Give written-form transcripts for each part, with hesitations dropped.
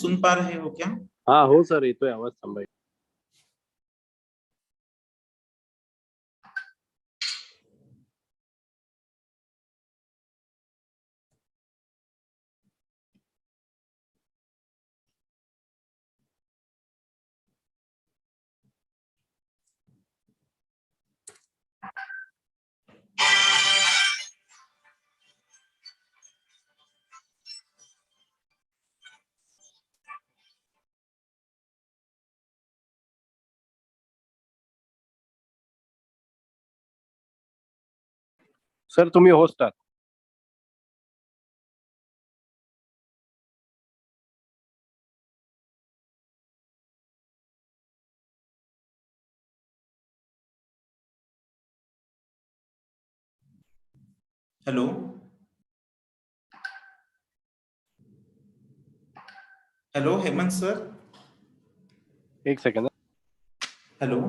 सुन पा रहे हो क्या? हाँ हो सर, येतोय आवाज. थांबाय. सर तुम्ही होस्ट आहात. Hello hello Hemant sir. एक second. Hello.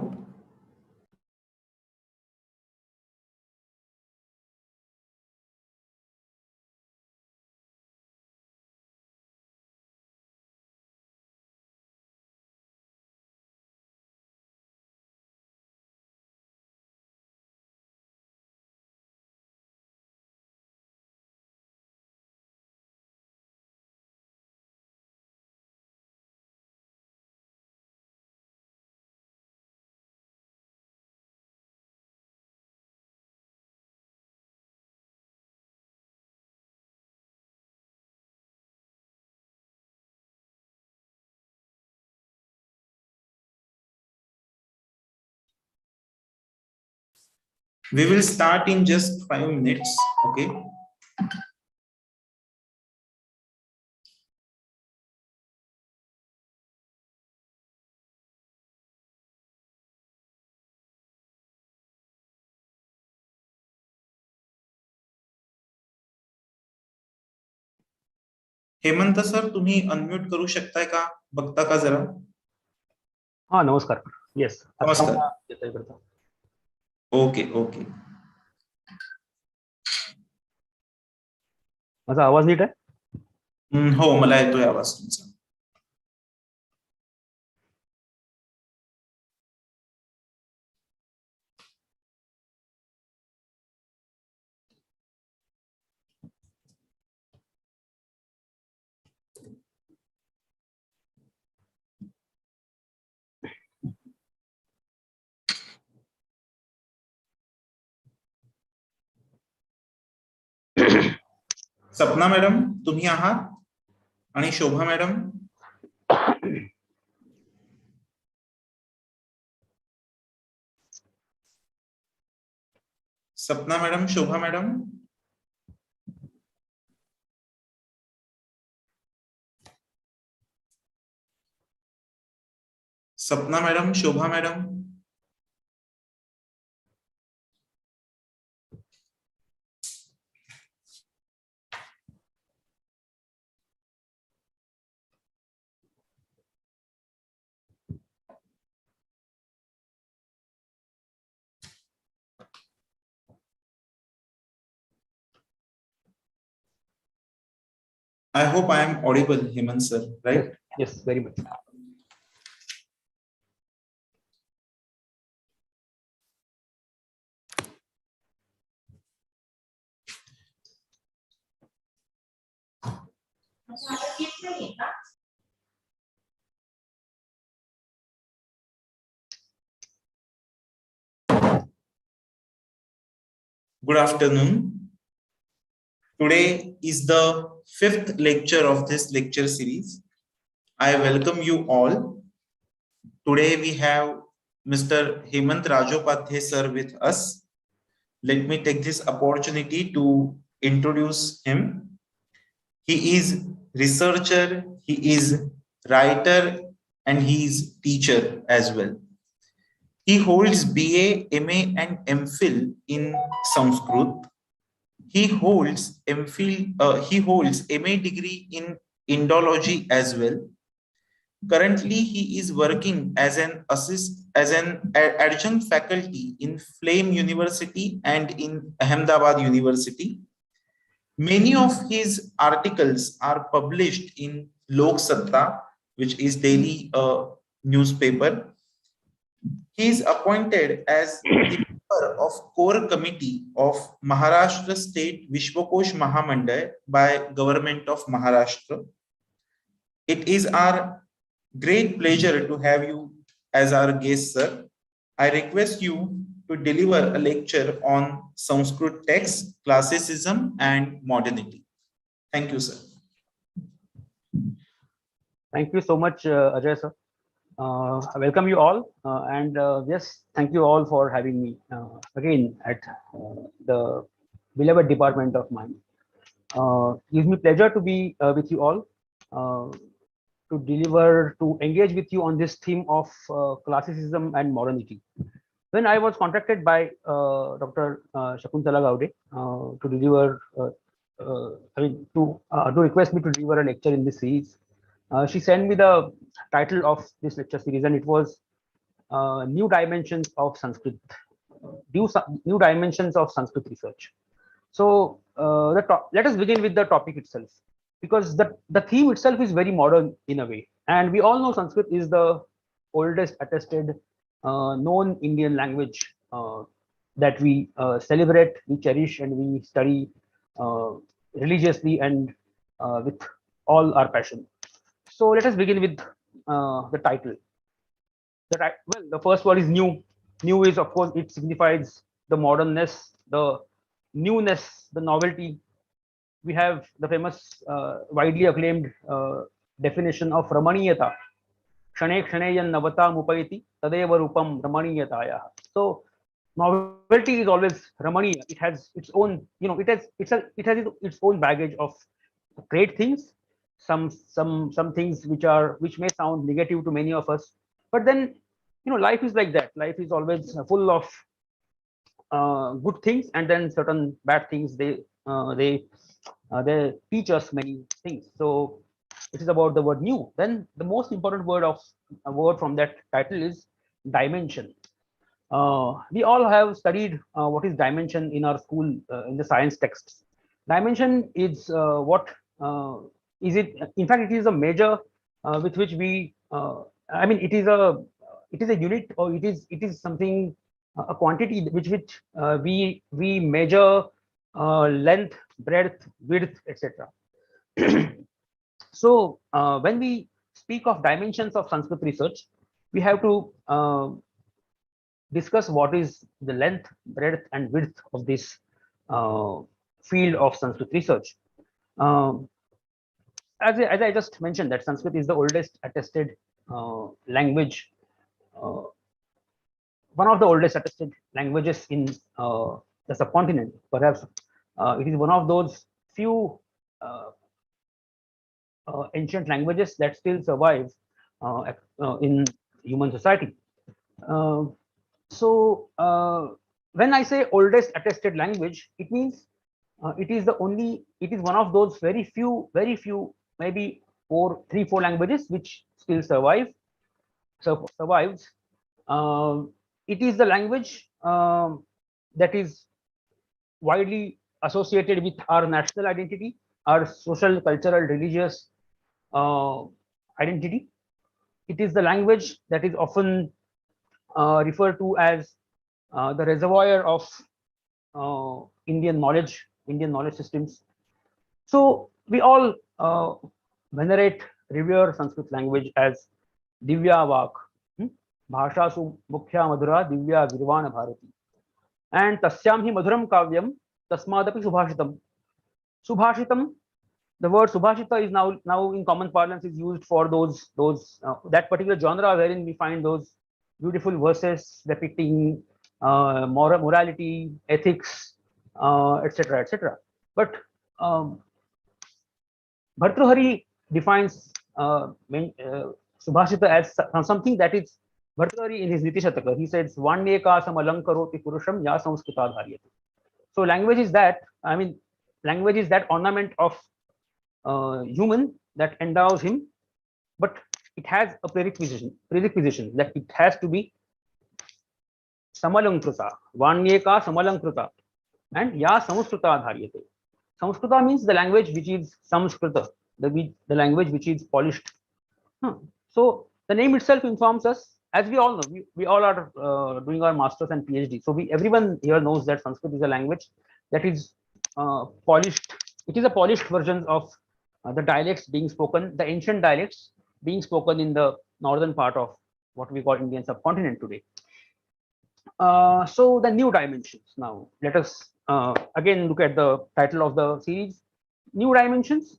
We will start in just 5 minutes. Okay. Hemant sir, तुम्ही अनम्यूट करू शकताय का? बघता का जरा? हाँ नमस्कार. येस. नमस्कार. Okay okay. माझा आवाज नीट आहे? हो, मला येतोय आवाज तुमचा. सपना मॅडम तुम्ही आहात आणि शोभा मॅडम. सपना मॅडम, शोभा मॅडम. सपना madam, Shobha madam. I hope I am audible, Hemant sir, right? Yes, very much. Good afternoon. Today is the 5th lecture of this lecture series. I welcome you all. Today we have Mr. Hemant Rajopadhye sir with us. Let me take this opportunity to introduce him. He is researcher, he is writer, and he is teacher as well. He holds BA, MA, and MPhil in Sanskrit. He holds MA degree in Indology as well. Currently, he is working as an adjunct faculty in Flame University and in Ahmedabad University. Many of his articles are published in Lok Satta, which is daily newspaper. He is appointed as the member of core committee of Maharashtra State Vishwakosh Mahamanday by Government of Maharashtra. It is our great pleasure to have you as our guest, sir. I request you to deliver a lecture on Sanskrit text, classicism, and modernity. Thank you, sir. Thank you so much, Ajay sir. I welcome you all, and yes, thank you all for having me again at the beloved department of mine. Gives me pleasure to be with you all, to engage with you on this theme of classicism and modernity. When I was contacted by Dr. Shakuntala Gaude to deliver, to request me to deliver a lecture in this series, she sent me the title of this lecture series, and it was New Dimensions of Sanskrit, New Dimensions of Sanskrit Research. So let us begin with the topic itself, because the theme itself is very modern in a way, and we all know Sanskrit is the oldest attested known Indian language that we celebrate, we cherish, and we study religiously and with all our passion. So let us begin with the title. Well, the first word is new. New is, of course, it signifies the modernness, the newness, the novelty. We have the famous, widely acclaimed definition of Ramaniyata. Kshane kshaneyan navata mupaiti tadeva rupam ramaniyataya. So novelty is always Ramaniya. It has its own, it has its own baggage of great things. Some things which may sound negative to many of us, but then life is like that. Life is always full of good things, and then certain bad things. They teach us many things. So it is about the word new. Then the most important word from that title is dimension. We all have studied what is dimension in our school in the science texts. Dimension is what is it? In fact, it is a measure with which we. It is a unit, or it is something, a quantity which we measure length, breadth, width, etc. So when we speak of dimensions of Sanskrit research, we have to discuss what is the length, breadth, and width of this field of Sanskrit research. As I just mentioned, that Sanskrit is the oldest attested language, one of the oldest attested languages in the subcontinent. Perhaps it is one of those few ancient languages that still survive in human society. So when I say oldest attested language, it means it is one of those very few, maybe 3-4 languages which still survives. It is the language that is widely associated with our national identity, our social, cultural, religious identity. It is the language that is often referred to as the reservoir of Indian knowledge systems. So we all venerate, revere Sanskrit language as Divya Vak, Bhasha Su Mukhya Madhura Divya Virvana Bharati, and Tasyam Hi Madhuram Kavyam Tasmadapi Subhashitam. Subhashitam, the word Subhashita is now in common parlance is used for that particular genre wherein we find those beautiful verses depicting morality, ethics, etc., etc. But Bhartrhari defines Subhashita as something that is Bhartrhari in his Niti Shataka. He says, Vanyeka samalankaroti purusham ya samskruta dharyate. So language is that ornament of human that endows him, but it has a prerequisition that it has to be samalankrita, Vanyeka samalankrita, and ya samskruta dharyate. Samskrita means the language which is Samskrita, the language which is polished. So the name itself informs us, as we all know, we all are doing our masters and PhD. So everyone here knows that Sanskrit is a language that is polished. It is a polished version of the dialects being spoken, the ancient dialects being spoken in the northern part of what we call Indian subcontinent today. So the new dimensions. Now let us again look at the title of the series, New Dimensions.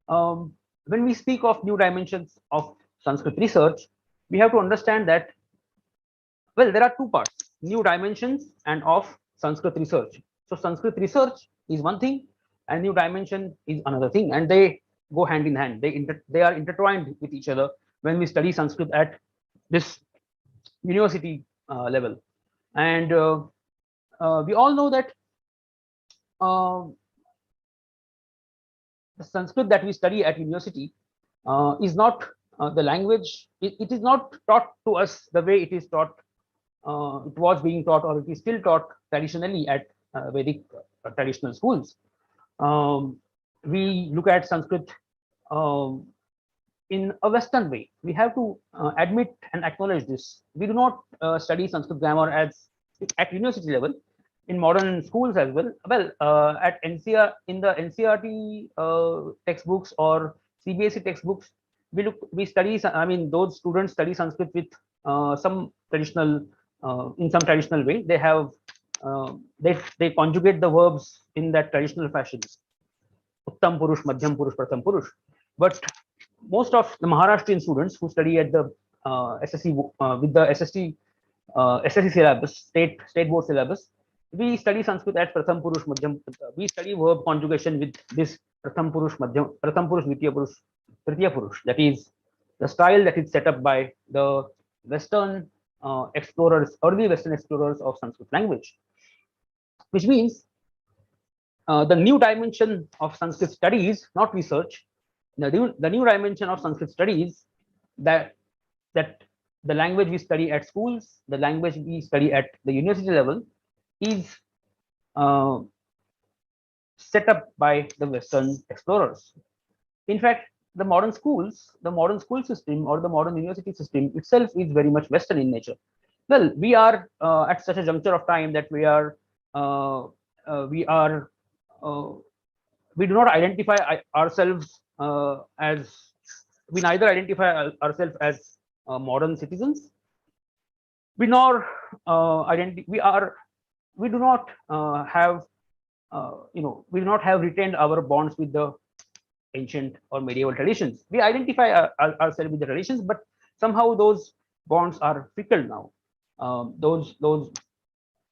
When we speak of new dimensions of Sanskrit research, we have to understand that, well, there are two parts, new dimensions and of Sanskrit research. So Sanskrit research is one thing and new dimension is another thing, and they go hand in hand. They are intertwined with each other when we study Sanskrit at this university level. And we all know that the Sanskrit that we study at university is not the language. It is not taught to us the way it is taught. It was being taught, or it is still taught traditionally at Vedic traditional schools. We look at Sanskrit in a Western way. We have to admit and acknowledge this. We do not study Sanskrit grammar as at university level, in modern schools as well. Well, at NCR, in the NCRT textbooks or CBSE textbooks, we study. I mean, those students study Sanskrit with some traditional, in some traditional way. They have they conjugate the verbs in that traditional fashion. Uttam Purush, Madhyam Purush, Pratham Purush. But most of the Maharashtrian students who study at the SSC with the SSC syllabus, state board syllabus, we study Sanskrit at Pratham Purush, Madhyam. We study verb conjugation with this Pratham Purush, Madhyam, Pratham Purush, Dvitiya Purush, Tritiya Purush. That is the style that is set up by the Western explorers, early Western explorers of Sanskrit language, which means the new dimension of Sanskrit studies, not research, the new dimension of Sanskrit studies, that the language we study at schools, the language we study at the university level, is set up by the Western explorers. In fact, the modern school system or the modern university system itself is very much Western in nature. Well, we are at such a juncture of time that we do not identify ourselves as, we neither identify ourselves as modern citizens, we do not have we do not have retained our bonds with the ancient or medieval traditions. We identify ourselves with the traditions, but somehow those bonds are fickle now. Those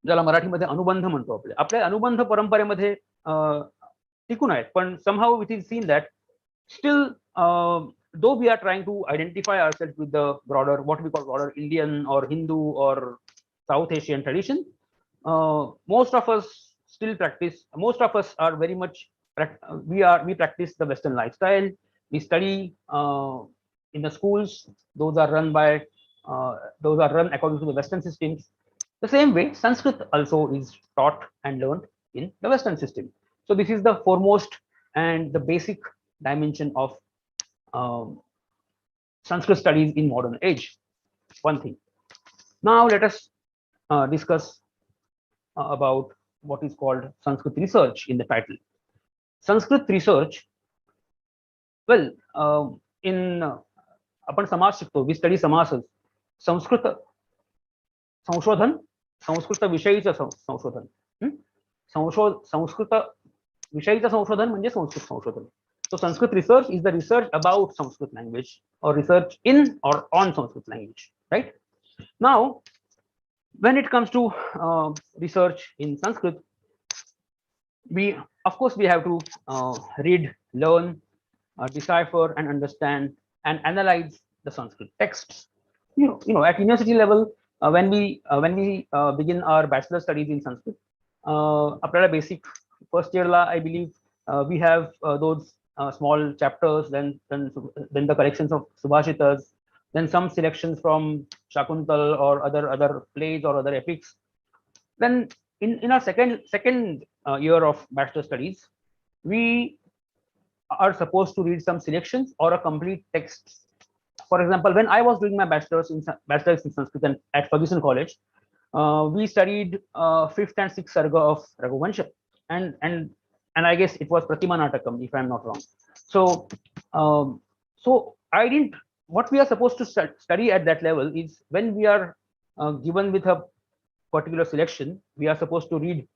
ज्याला मराठीमध्ये अनुबंध म्हणतो, आपल्या अनुबंध परंपरेमध्ये टिकून आहेत, पण somehow it is seen that still though we are trying to identify ourselves with the broader, what we call broader Indian or Hindu or South Asian tradition, most of us are very much we practice the Western lifestyle. We study in the schools. Those are run according to the Western systems. The same way, Sanskrit also is taught and learned in the Western system. So this is the foremost and the basic dimension of Sanskrit studies in modern age. One thing. Now let us discuss about what is called Sanskrit research in the title. Sanskrit research, well, in आपण समास शिकतो, we study समासas. Sanskrit संशोधन, संस्कृत विषयीचं संशोधन, संस्कृत विषयीचं संशोधन म्हणजे संस्कृत संशोधन. So Sanskrit research is the research about Sanskrit language or research in or on Sanskrit language, right? Now, when it comes to research in Sanskrit, we have to read, learn, decipher, and understand and analyze the Sanskrit texts. You know, at university level, when we begin our bachelor studies in Sanskrit, आपल्याला basic first year la, I believe we have those small chapters, then the collections of Subhashitas, then some selections from Shakuntal or other plays or other epics. Then in our second year of bachelor studies, we are supposed to read some selections or a complete text. For example, when I was doing my bachelor's in Sanskrit at Ferguson College, we studied fifth and sixth sarga of Raghuvansha, and I guess it was Pratima Natakam, if I'm not wrong. So, so I didn't. What we are supposed to study at that level is when we are given with a particular selection, we are supposed to read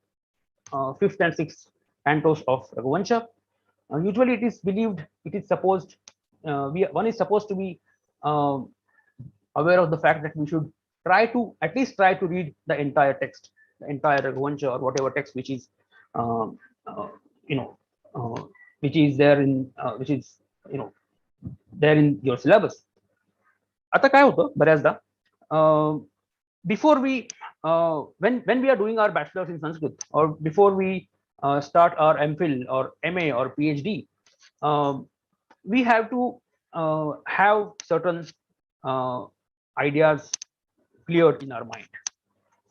fifth and sixth cantos of Raghuvansha. Usually, it is believed, it is supposed, one is supposed to be aware of the fact that we should try to at least try to read the entire text, the entire Raghuvansha or whatever text which is, um, you know, which is there in, which is, you know, there in your syllabus. आता काय होतं बऱ्याचदा before we when we are doing our bachelor's in Sanskrit or before we start our MPhil or MA or PhD, we have to have certain ideas cleared in our mind.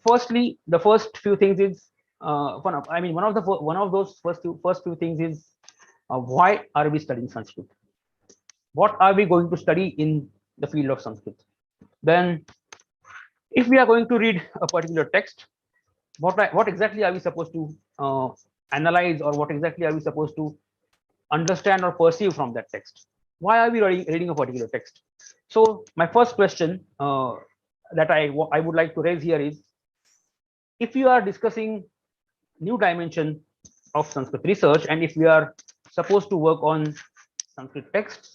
Firstly, the first few things is one of those first few things is why are we studying Sanskrit? What are we going to study in the field of Sanskrit? Then, if we are going to read a particular text, what exactly are we supposed to analyze, or what exactly are we supposed to understand or perceive from that text? Why are we reading a particular text? So my first question that I would like to raise here is, if you are discussing new dimension of Sanskrit research, and if we are supposed to work on Sanskrit texts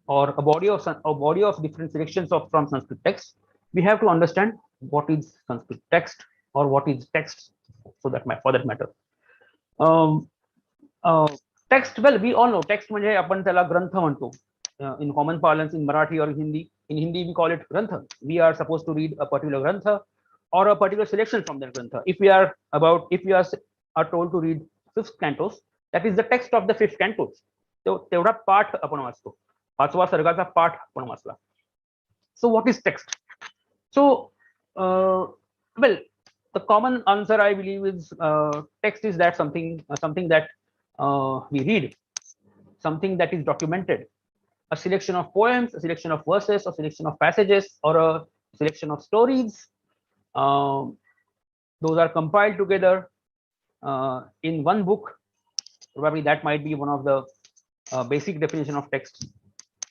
or a body of different selections from Sanskrit texts, we have to understand what is Sanskrit text or what is text, so that for that matter. Text, well, we all know text म्हणजे आपण त्याला ग्रंथ म्हणतो. In common parlance, in Marathi or Hindi. In Hindi, we call it grantha. We are supposed to read a particular grantha or a particular selection from that grantha. If we are told to read fifth cantos, that is the text of the fifth cantos. तेवढा पाठ आपण वाचतो. पाचवा सर्गाचा पाठ आपण वाचला. So what is text? So, well, the common answer I believe is text is that something that we read, something that is documented, a selection of poems, a selection of verses, a selection of passages, or a selection of stories. Those are compiled together in one book. Probably that might be one of the basic definition of text.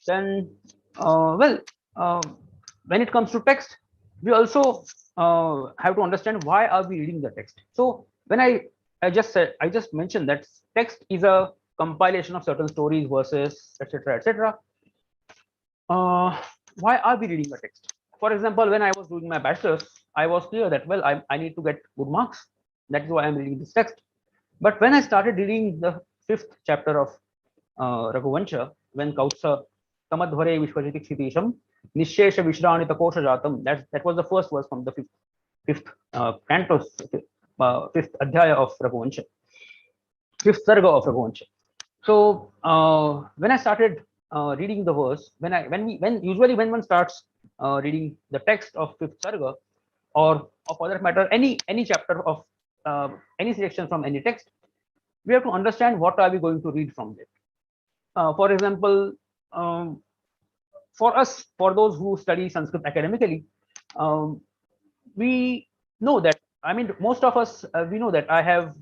Then, when it comes to text, we also have to understand why are we reading the text. So when I just mentioned that text is a compilation of certain stories, verses, etc., etc. Why are we reading the text? For example, when I was doing my bachelor's, I was clear that, well, I need to get good marks. That is why I'm reading this text. But when I started reading the fifth chapter of Raghuvansha, when Kautsa Tamadhvare Vishwajiti Kshitisham Nishesha Vishranita Kosha Jatam, that was the first verse from the fifth cantos, fifth adhyaya of Raghuvansha, fifth sarga of Raghuvansha. So when I started reading the verse, usually when one starts reading the text of fifth sarga, or for that matter any chapter of any section from any text, we have to understand what are we going to read from it. For example, for us, for those who study Sanskrit academically, we know that, I mean, most of us, we know that I have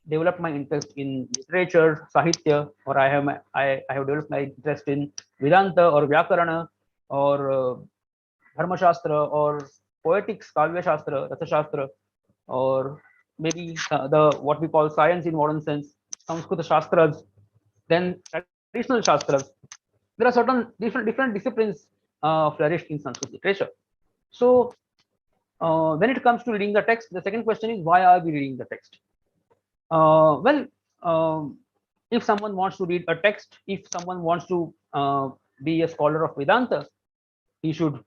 developed my interest in literature, Sahitya, or I have developed my interest in Vedanta or Vyakarana or Dharma Shastra or poetics, Kavya Shastra, Rasa Shastra, or maybe what we call science in modern sense, Sanskrit Shastras, then traditional Shastras. There are certain different disciplines flourished in Sanskrit literature. So when it comes to reading the text, the second question is, why are we reading the text? If someone wants to read a text, if someone wants to be a scholar of Vedanta, he should,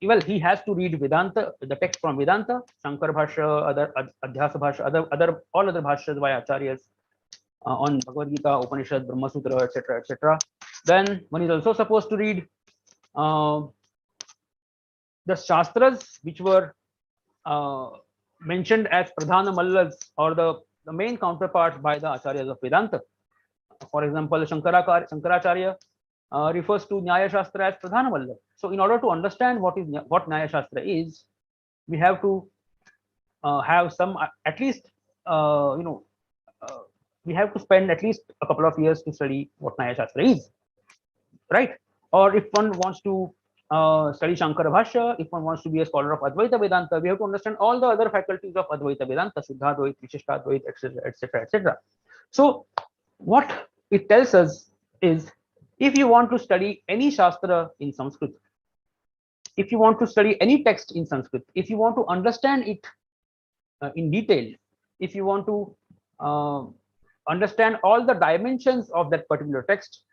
he has to read Vedanta, the text from Vedanta, Shankar Bhashya, other Adhyasa Bhashya, all other Bhashyas by Acharyas on Bhagavad Gita, Upanishad, Brahma Sutra, etc., etc. Then one is also supposed to read the Shastras, which were mentioned as Pradhana Mallas, or the main counterparts by the Acharyas of Vedanta. For example, Shankaracharya refers to Nyaya Shastra as Pradhana Vallabh. So in order to understand what Nyaya Shastra is, we have to have some at least we have to spend at least a couple of years to study what Nyaya Shastra is, right? Or if one wants to study Shankara Bhashya, if one wants to be a scholar of Advaita Vedanta, we have to understand all the other faculties of Advaita Vedanta, Shuddhadvait, Vishishtadvait, etc., etc., etc. So what it tells us is, if you want to study any Shastra in Sanskrit, if you want to study any text in Sanskrit, if you want to understand it in detail, if you want to understand all the dimensions of that particular text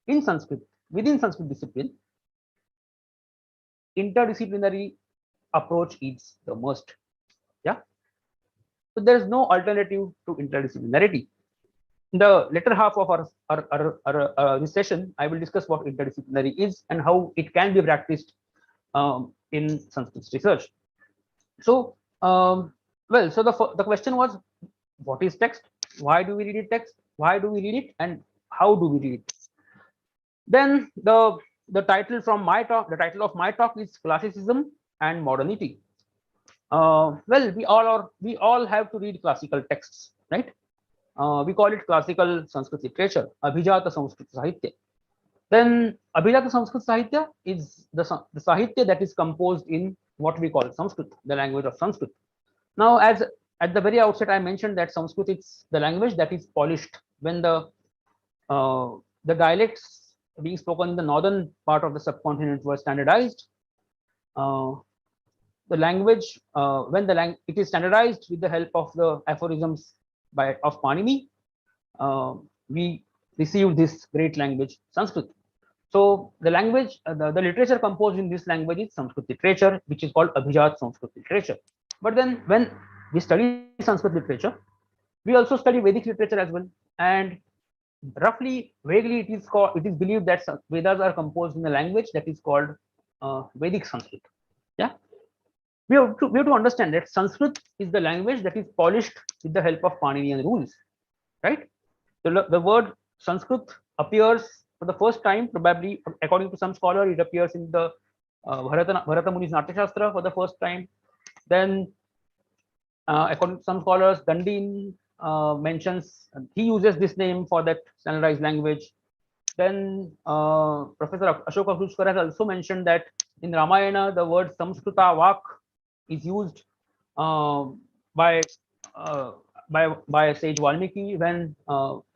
in Sanskrit, within Sanskrit discipline, interdisciplinary approach is the most. Yeah. So there is no alternative to interdisciplinarity. In the later half of this session, I will discuss what interdisciplinary is and how it can be practiced in Sanskrit research. So, so the question was, what is text? Why do we read it text? Why do we read it? And how do we read it? Then the title of my talk is Classicism and Modernity. We all have to read classical texts, right? We call it classical Sanskrit literature, Abhijata Sanskrit Sahitya. Then Abhijata Sanskrit Sahitya is the Sahitya that is composed in what we call Sanskrit, the language of Sanskrit. Now, as at the very outset, I mentioned that Sanskrit is the language that is polished when the dialects being spoken in the northern part of the subcontinent were standardized. The language, it is standardized with the help of the aphorisms of Panini, we received this great language, Sanskrit. So the language, the literature composed in this language is Sanskrit literature, which is called Abhijat Sanskrit literature. But then when we study Sanskrit literature, we also study Vedic literature as well. And roughly, vaguely, it is believed that Vedas are composed in a language that is called Vedic Sanskrit. Yeah. We have to understand that Sanskrit is the language that is polished with the help of Paninian rules, right? The word Sanskrit appears for the first time, probably according to some scholar, it appears in the Bharata Muni's Natya Shastra for the first time. Then, according to some scholars, Dandin mentions, he uses this name for that standardized language. Then Professor Ashoka Kruskar has also mentioned that in Ramayana, the word Samskrita Vak is used by sage Valmiki when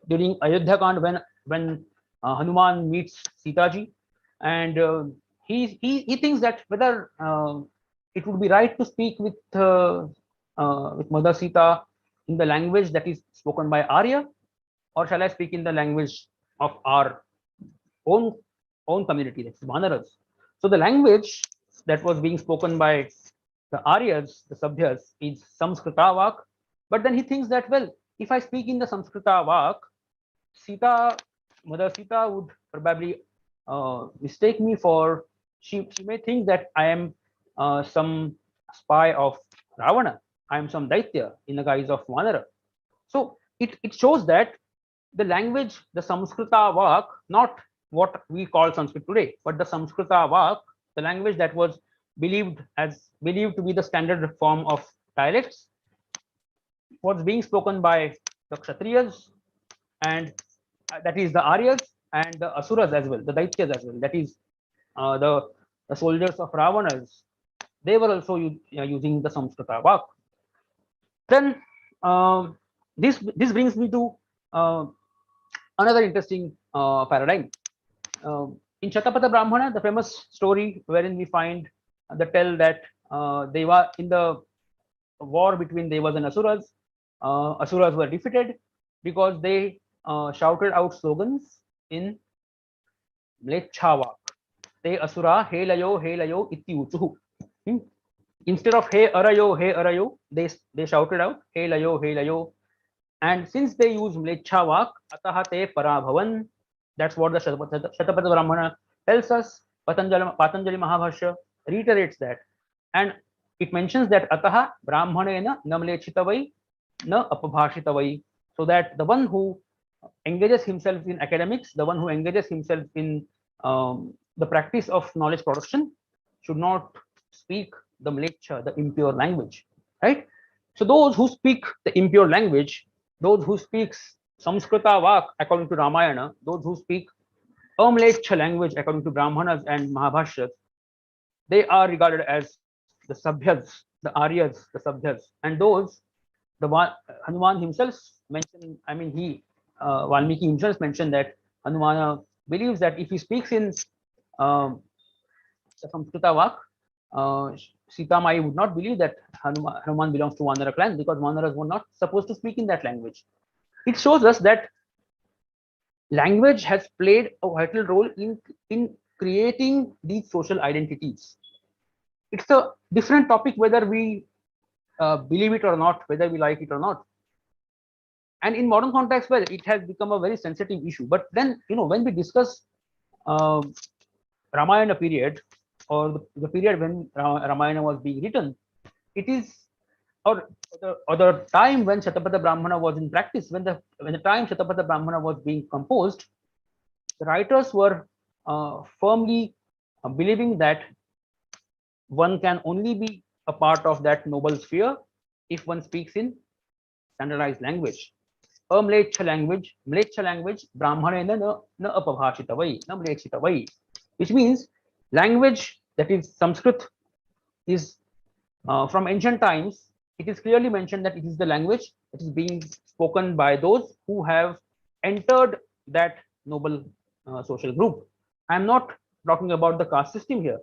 during Ayodhya Kand, when Hanuman meets Sita ji, and he thinks that whether it would be right to speak with Mother Sita in the language that is spoken by Arya, or shall I speak in the language of our own community, that's Vanaras. So the language that was being spoken by the Aryas, the Sabhyas, is Samskrita Vak. But then he thinks that, well, if I speak in the Samskrita Vak, Mother Sita would probably mistake me for, she may think that I am some spy of Ravana. I am some Daitya in the guise of Vanara. So it shows that the language, the Samskrita Vak, not what we call Sanskrit today, but the Samskrita Vak, the language that was believed to be the standard form of dialects, was being spoken by the Kshatriyas, and that is the Aryas, and the Asuras as well, the Daityas as well, that is the soldiers of Ravanas. They were also using the Samskrita Vak. Then this brings me to another interesting paradigm. In Shatapatha Brahmana, the famous story wherein we find the tell that Deva, in the war between Devas and Asuras, Asuras were defeated because they shouted out slogans in Mleccha Vak. Te Asura Helayo Iti Uchuhu. Instead of He Arayo, they shouted out Helayo. And since they use Mleccha Vak, Ataha Te Parabhavan, that's what the Shatapatha Brahmana tells us. Patanjali Mahabhashya reiterates that. And it mentions that Ataha Brahmanena Namlechitavai Na Apabhashitavai. So that the one who engages himself in academics, the one who engages himself in the practice of knowledge production, should not speak the mleccha, the impure language, right? So those who speak the impure language, those who speaks Samskrita Vak according to Ramayana, those who speak Amleccha language according to Brahmanas and Mahabhashyas, they are regarded as the Sabhyas, the Aryas, the Sabhyas, and those the Hanuman himself mentioned. I mean, Valmiki himself mentioned that Hanumana believes that if he speaks in um, the Samskrita Vak, Sita Mai would not believe that Hanuman belongs to Vanara clan, because Vanaras were not supposed to speak in that language. It shows us that language has played a vital role in creating these social identities. It's a different topic whether we believe it or not, whether we like it or not. And in modern context, well, it has become a very sensitive issue. But then, when we discuss uh, Ramayana period, or the period when Ramayana was being written, it is, or the time when Shatapada Brahmana was in practice, when the time Shatapada Brahmana was being composed, the writers were firmly believing that one can only be a part of that noble sphere if one speaks in standardized language. A mleccha language, Brahmanena na apabhashitavai, na mlechitavai, which means language that is Sanskrit is from ancient times. It is clearly mentioned that it is the language that is being spoken by those who have entered that noble social group. I am not talking about the caste system here.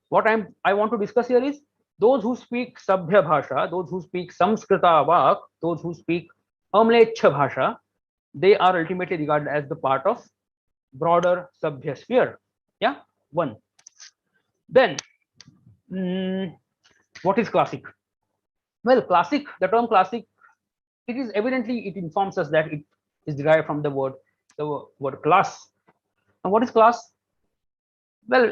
What I want to discuss here is those who speak Sabhya Bhasha, those who speak Samskrita Vak, those who speak Amlecha Bhasha, they are ultimately regarded as the part of broader Sabhya sphere. Yeah, one. Then, what is classic? Well, classic, the term classic, it informs us that it is derived from the word class. And what is class? Well,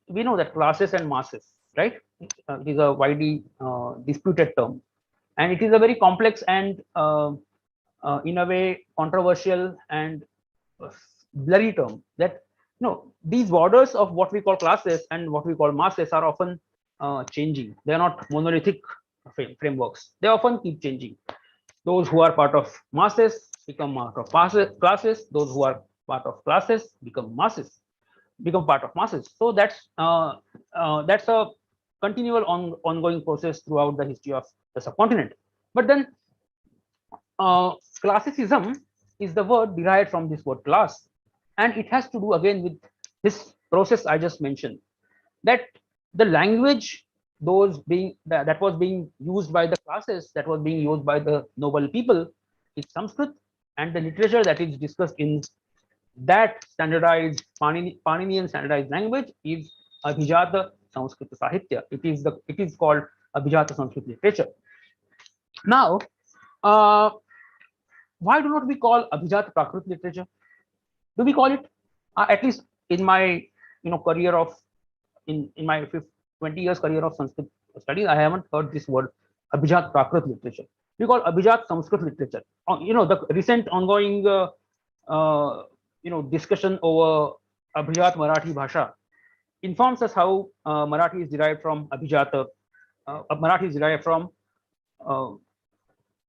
we know that classes and masses, right? It is a widely disputed term, and it is a very complex and in a way controversial and blurry term. That these borders of what we call classes and what we call masses are often changing. They are not monolithic frameworks. They often keep changing. Those who are part of masses become part of classes. Those who are part of classes become part of masses. So that's a continual ongoing process throughout the history of the subcontinent. But then classicism is the word derived from this word class, and it has to do again with this process I just mentioned, that the language that was being used by the classes, that was being used by the noble people, is Sanskrit, and the literature that is discussed in that standardized Paninian standardized language is Abhijata Sanskrit Sahitya. It is called Abhijata Sanskrit literature. Now, why do not we call Abhijata Prakrit literature? Do we call it? At least in my career of in my 20 years career of Sanskrit studies, I haven't heard this word Abhijat Prakrit literature. We call Abhijat Sanskrit literature. The recent ongoing discussion over Abhijat Marathi Bhasha informs us how Marathi is derived from Abhijata. Marathi is derived from how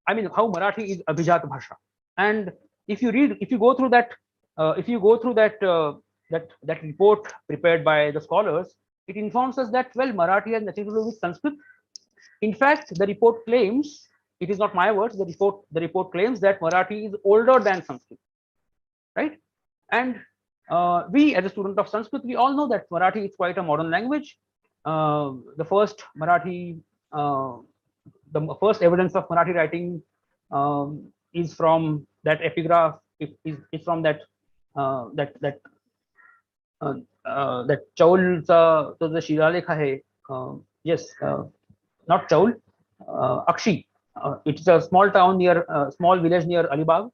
Marathi is Abhijat Bhasha. And if you go through that that report prepared by the scholars, it informs us that, well, Marathi has nothing to do with Sanskrit. In fact, the report claims, it is not my words, the report claims that Marathi is older than Sanskrit, right? And we, as a student of Sanskrit, we all know that Marathi is quite a modern language. The first evidence of Marathi writing is from that epigraph. Is from that Chaulचा तो जो शिलालेख आहे, yes, not Chaul, Akshi. It's a small town near small village near Alibag.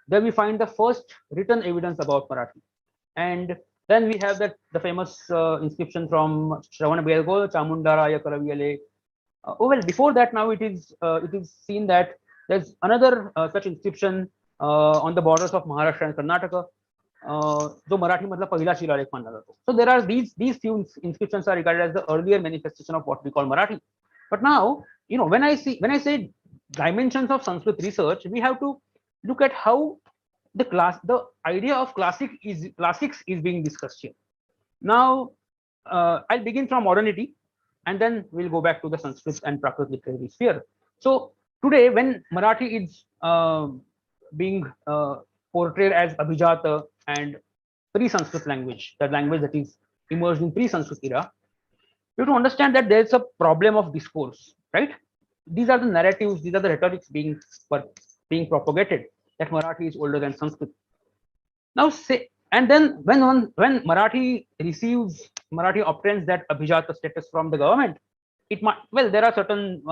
There we find the first written evidence about Marathi, and then we have the famous inscription from Shravan Belgo, Chamundaraya Karaviyale. Well, before that, now it is seen that there's another such inscription on the borders of Maharashtra and Karnataka. जो मराठी मधला पहिला शिलालेख मानला जातो. So there are these few inscriptions are regarded as the earlier manifestation of what we call Marathi. But now, when I say dimensions of Sanskrit research, we have to look at how the idea of classics is being discussed here. Now, I'll begin from modernity, and then we'll go back to the Sanskrit and Prakrit literary sphere. So today, when Marathi is being portrayed as Abhijata and pre-Sanskrit language, the language that is emerged in pre-Sanskrit era, you have to understand that there's a problem of discourse, right? These are the narratives, these are the rhetorics being propagated that Marathi is older than Sanskrit. Now, and then when Marathi obtains that Abhijata status from the government, it might, well, there are certain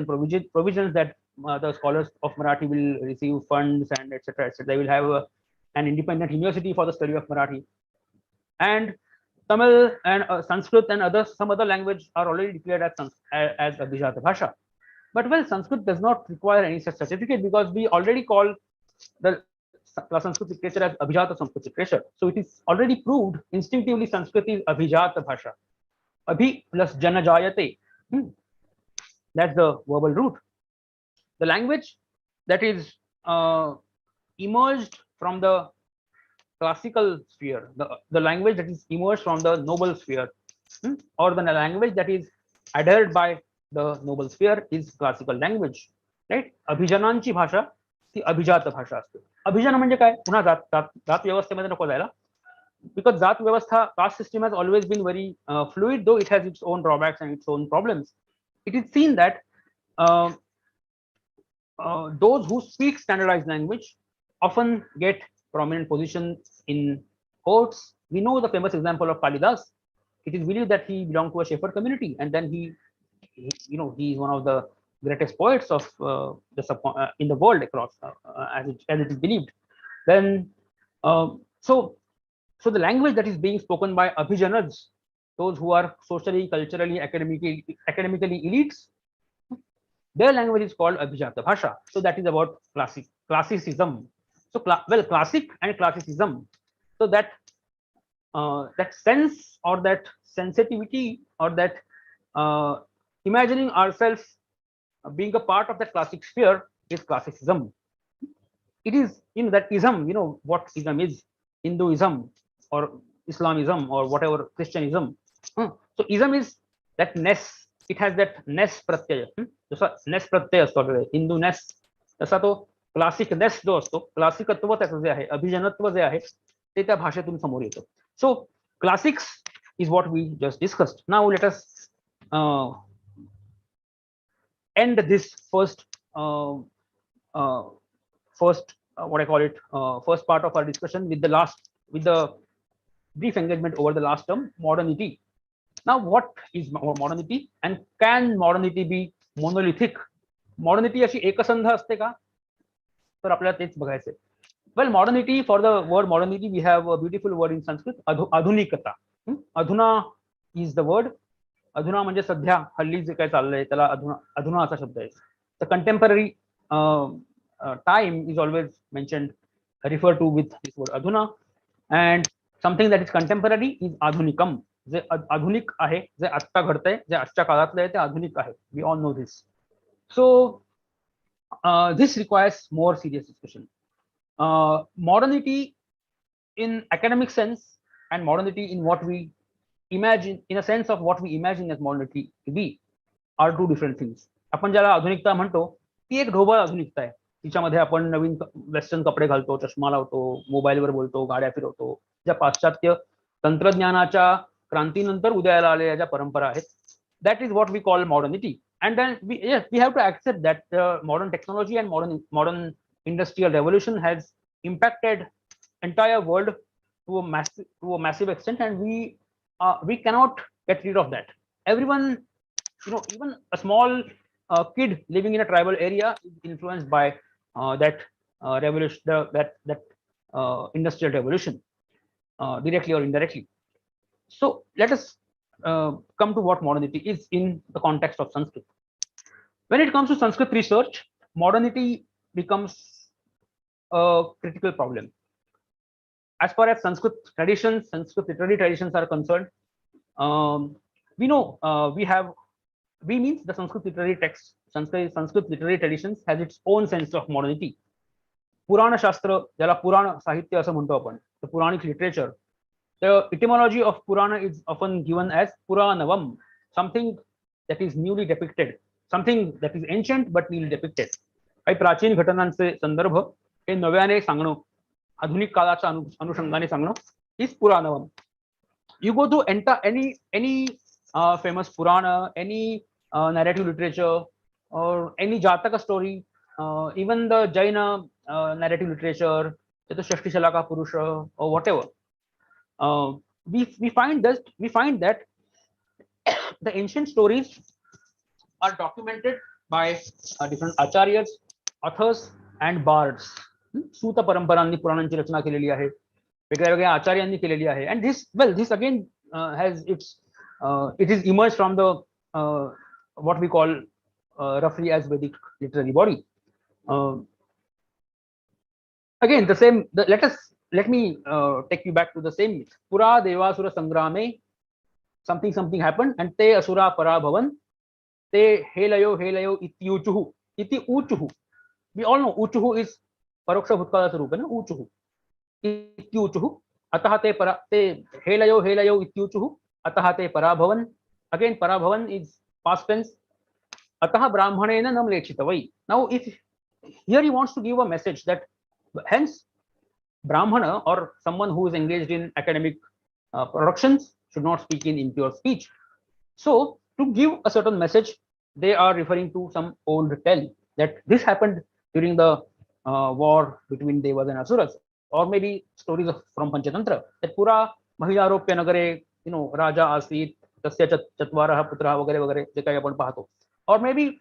provisions that the scholars of Marathi will receive funds and etc. etc. They will have an independent university for the study of Marathi, and Tamil and Sanskrit and some other language are already declared as Abhijata Bhasha. But well, Sanskrit does not require any such certificate because we already call the Sanskrit literature as Abhijata Sanskrit literature. So it is already proved instinctively Sanskrit is Abhijata Bhasha. Abhi plus Jana Jayate. That's the verbal root. The language that is emerged from the classical sphere, the language that is emerged from the noble sphere, or the language that is adhered by the noble sphere is classical language, right? Abhijananchi bhasha ती अभिजात भाषा असते. अभिजन म्हणजे काय? पुन्हा जात व्यवस्थेमध्ये नको जायला, because जात व्यवस्था, caste system has always been very fluid, though it has its own drawbacks and its own problems. It is seen that those who speak standardized language often get prominent positions in courts. We know the famous example of Kalidas. It is believed that he belonged to a shepherd community, and then he is one of the greatest poets of in the world across, as it is believed. Then, so the language that is being spoken by Abhijanas, those who are socially, culturally, academically elites, their language is called Abhijata Bhasha. So that is about classicism. So well, classic and classicism. So that that sense or that sensitivity or that imagining ourselves being a part of that classic sphere is classicism. It is that ism, what ism is, Hinduism or Islamism or whatever, Christianism. So ism is that ness. It has that ness pratyaya. जसा ness pratyaya असतो Hindu ness, तसा तो classic नेस जो असतो, क्लासिकत्व त्याचं जे आहे, अभिजनत्व जे आहे, ते त्या भाषेतून समोर येतं. So classics is what we just discussed. Now let us end this first what I call it, first part of our discussion with the brief engagement over the last term, modernity. Now, what is modernity, and can modernity be monolithic? Modernity अशी एकसंध असते का? तर आपल्याला तेच बघायचंय. Well, modernity, for the word modernity, we have a beautiful word in Sanskrit, adhunikata. Adhuna is the word. अधुना म्हणजे सध्या, हल्ली जे काय चाललंय त्याला अधुना असा शब्द आहे. The contemporary time is always mentioned, referred to with this word adhuna, and something that is contemporary is adhunikam. जे आधुनिक आहे, जे आत्ता घडतंय, जे आजच्या काळातलं आहे, ते आधुनिक आहे. We all know this. So this requires more serious discussion. Modernity in academic sense and modernity in what we imagine, in a sense of what we imagine as modernity to be, are two different things. आपण ज्याला आधुनिकता म्हणतो ती एक ढोबळ आधुनिकता आहे. तिच्यामध्ये आपण नवीन वेस्टर्न कपडे घालतो, चष्मा लावतो, मोबाईलवर बोलतो, गाड्या फिरवतो, ज्या पाश्चात्य तंत्रज्ञानाच्या क्रांतीनंतर उदयाला आलेल्या ज्या परंपरा आहेत, that is what we call modernity. And then we have to accept that modern technology and modern industrial revolution has impacted entire world to a massive extent, and we cannot get rid of that. Everyone, even a small kid living in a tribal area is influenced by that revolution, that industrial revolution, directly or indirectly. So let us come to what modernity is in the context of Sanskrit. When it comes to Sanskrit research, modernity becomes a critical problem. As far as Sanskrit traditions, Sanskrit literary traditions are concerned, we know we means the Sanskrit literary texts, Sanskrit literary traditions has its own sense of modernity. Purana Shastra, ज्याला पुराण साहित्य असं म्हणतो आपण, the Puranic literature. The etymology of Purana is often given as Puranavam, something that is newly depicted, something that is ancient but newly depicted. काही प्राचीन घटनांचे संदर्भ हे नव्याने सांगणं, आधुनिक काळाच्या अनुषंगाने सांगणं is Puranavam. You go to any famous Purana, any narrative literature, or any Jataka story, even the Jaina narrative literature, Shashti Shalaka Purusha, or whatever. We find that the ancient stories are documented by different acharyas, authors, and bards. सूत परंपरांनी पुराणांची रचना केलेली आहे, वेगळ्या वेगळ्या आचार्यांनी केलेली आहे. And this again has it is emerged from the what we call roughly as Vedic literary body. Again, the same. Let me take you back to the same myth. Pura Devasura Sangrame, something happened, and te asura para bhavan, te helayo iti uchuhu. Iti uchuhu. We all know uchuhu is paroksha bhutkala sarupa, na uchuhu. Iti uchuhu. Ataha te helayo iti uchuhu. Ataha te para bhavan. Again, para bhavan is past tense. Ataha brahmanena nam lechitavai. Now, if here he wants to give a message that hence Brahmana or someone who is engaged in academic productions should not speak in impure speech. So, to give a certain message, they are referring to some old tale that this happened during the war between Devas and Asuras, or maybe stories from Panchatantra that Pura Mahilaropya Nagare, Raja Asit, Tasya Chatvaraha Putra Vagare Vagare, je kai apan pahato. Or maybe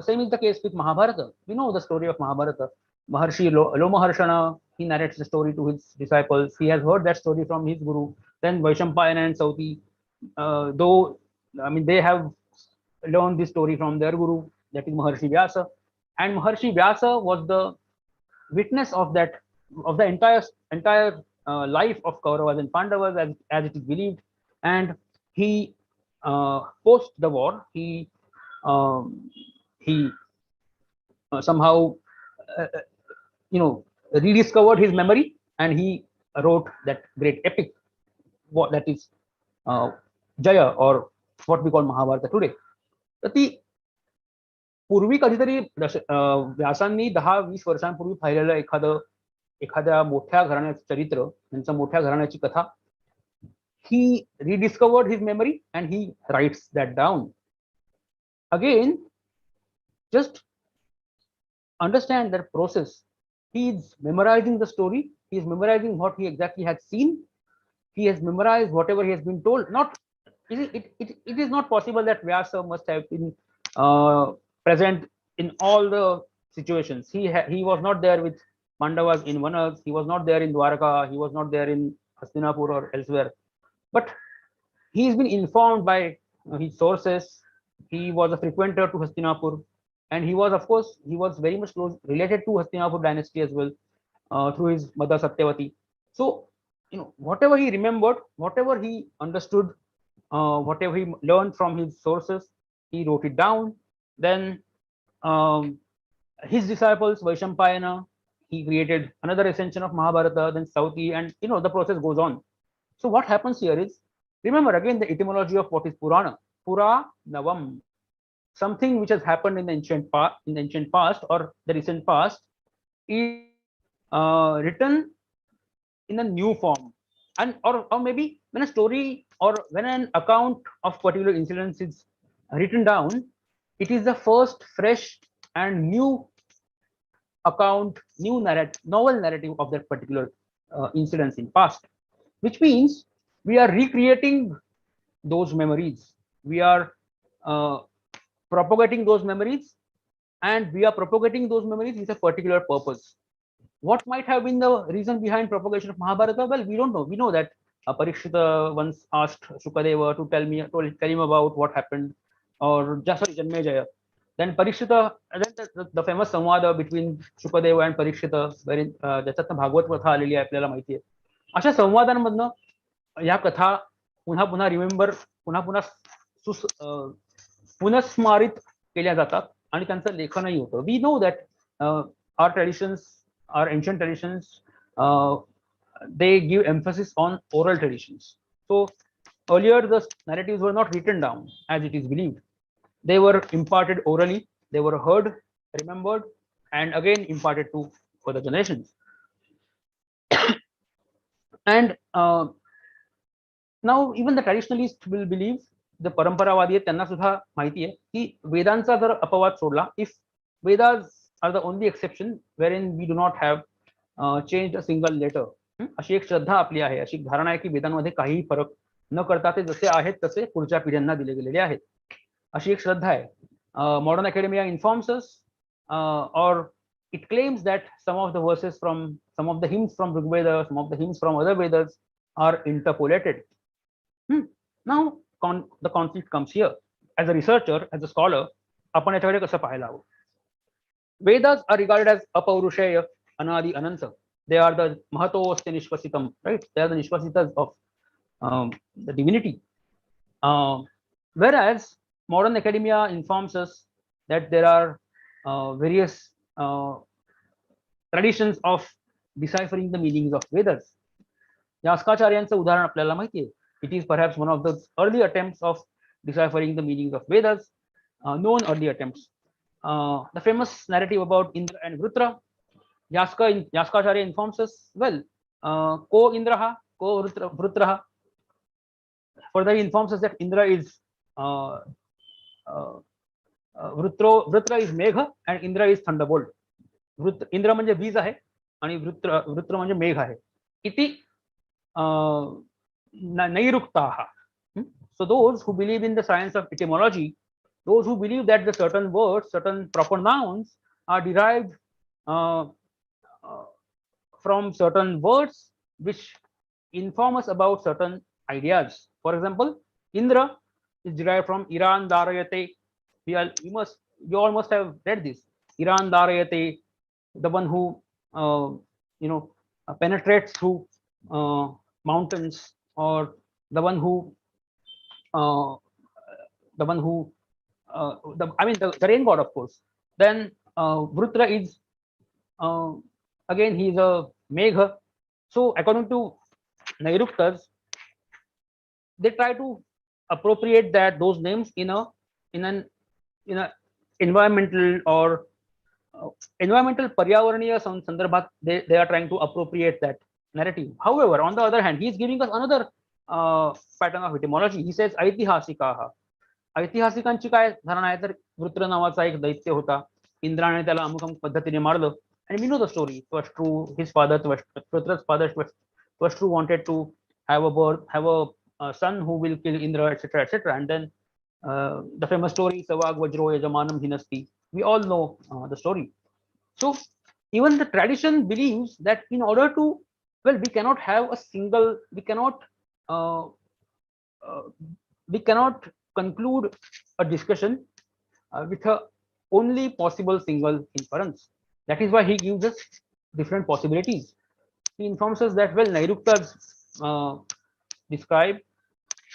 same is the case with Mahabharata. We know the story of Mahabharata. Maharshi Lomaharshana, he narrates the story to his disciples. He has heard that story from his guru. Then Vaishampayana and Sauti, though they have learned this story from their guru, that is Maharshi Vyasa. And Maharshi Vyasa was the witness of the entire life of Kauravas and Pandavas as it is believed. And he post the war, he somehow rediscovered his memory, and he wrote that great epic, that is Jaya, or what we call Mahabharata today. तर ती पूर्वी कधीतरी व्यासांनी 10-20 वर्षांपूर्वी पाहिलेलं एखाद्या मोठ्या घराण्याचं चरित्र, त्यांच्या मोठ्या घराण्याची कथा, he rediscovered his memory and he writes that down. Again, just understand that process. He is memorizing the story. He is memorizing what he exactly had seen. He has memorized whatever he has been told. It is not possible that Vyasa must have been present in all the situations. He was not there with Pandavas in Vanas. He was not there in Dwaraka. He was not there in Hastinapur or elsewhere. But he has been informed by his sources. He was a frequenter to Hastinapur, and he was, of course, very much close related to Hastinapur dynasty as well through his mother Satyavati. So, whatever he remembered, whatever he understood, whatever he learned from his sources, he wrote it down. Then his disciples, Vaishampayana, he created another ascension of Mahabharata, then Sauti, and the process goes on. So what happens here is, remember again the etymology of what is Purana. Pura Navam, something which has happened in the ancient past or the recent past, is written in a new form, and or maybe when a story or when an account of particular incidents is written down, it is the first fresh and new account, novel narrative of that particular incidents in past, which means we are recreating those memories. We are propagating those memories, and we are propagating those memories with a particular purpose. What might have been the reason behind propagation of Mahabharata? Well, we don't know. We know that Parikshita once asked Shukadeva to tell him about what happened, or Janmejaya. Then Parikshita, and then the famous संवाद between Shukadeva and Parikshita, wherein ज्याच्यातनं Bhagavat कथा आलेली आहे आपल्याला माहिती आहे. अशा संवादांमधनं या कथा पुन्हा पुन्हा रिमेंबर पुन्हा पुन्हा पुनस्मारित केल्या जातात आणि त्यांचं लेखनही होतं. We know that our traditions, our ancient traditions, they give emphasis on oral traditions. So earlier the narratives were not written down as it is believed. They were imparted orally, they were heard, remembered, and again imparted to further generations. And now even the traditionalists will believe, the परंपरावादी आहेत त्यांना सुद्धा माहिती आहे की वेदांचा जर अपवाद सोडला, if Vedas are the only exception wherein we do not have changed a single letter, अशी एक श्रद्धा आपली आहे, अशी धारणा आहे की वेदांमध्ये काही फरक न करता ते जसे आहेत तसे पुढच्या पिढ्यांना दिले गेलेले आहेत, अशी एक श्रद्धा आहे. Modern academia informs us, or it claims that some of the verses from some of the hymns from Rig Veda, some of the hymns from other Vedas are interpolated. Now the conflict comes here. As a researcher, as a scholar, आपण याच्याकडे कसं पाहायला हवं? Vedas are regarded as apaurushaya, anadi, ananta. They are the mahatoste nishvasitam, right? They are the nishvasitas of the divinity. Whereas modern academia informs us that there are various traditions of deciphering the meanings of Vedas. यास्काचार्यांचं उदाहरण आपल्याला माहिती आहे. It is perhaps one of the early attempts of deciphering the meanings of Vedas, known early attempts. The famous narrative about Indra and Vrutra, Yaskacharya informs us, well, ko Indraha, ko Vrutraha. Further, he informs us that Indra is Vrutra is Megha and Indra is Thunderbolt. Indra म्हणजे वीज आहे आणि वृत्र म्हणजे मेघ आहे. इति नैरुक्ताः. So those who believe in the science of etymology, those who believe that the certain words, certain proper nouns are derived from certain words which inform us about certain ideas. For example, Indra is derived from Iran Darayate. You all must have read this. Iran Darayate, the one who penetrates through mountains, or the one who the rain god, of course. Then Vrutra is again, he is a Megha. So according to Nairuktas, they try to appropriate those names in an environmental or environmental paryavardhaniya sandarbhat. They are trying to appropriate that narrative. However, on the other hand, he is giving us another pattern of etymology. He says ऐतिहासिकाः. ऐतिहासिकांची काय धारणा आहे तर वृत्र नावाचा एक दैत्य होता, इंद्राने त्याला अमुक अमुक पद्धतीने मारलं, and we know the story. It was true. His father, Vrutra's father, was true, wanted to have a son who will kill Indra, etc., etc. And then the famous story, Savag Vajro Yajamanam Hinasti. We all know the story. So even the tradition believes that in order to, well, we cannot have a single, we cannot conclude a discussion with a only possible single inference. That is why he gives us different possibilities. He informs us that, well, Nairuktas describe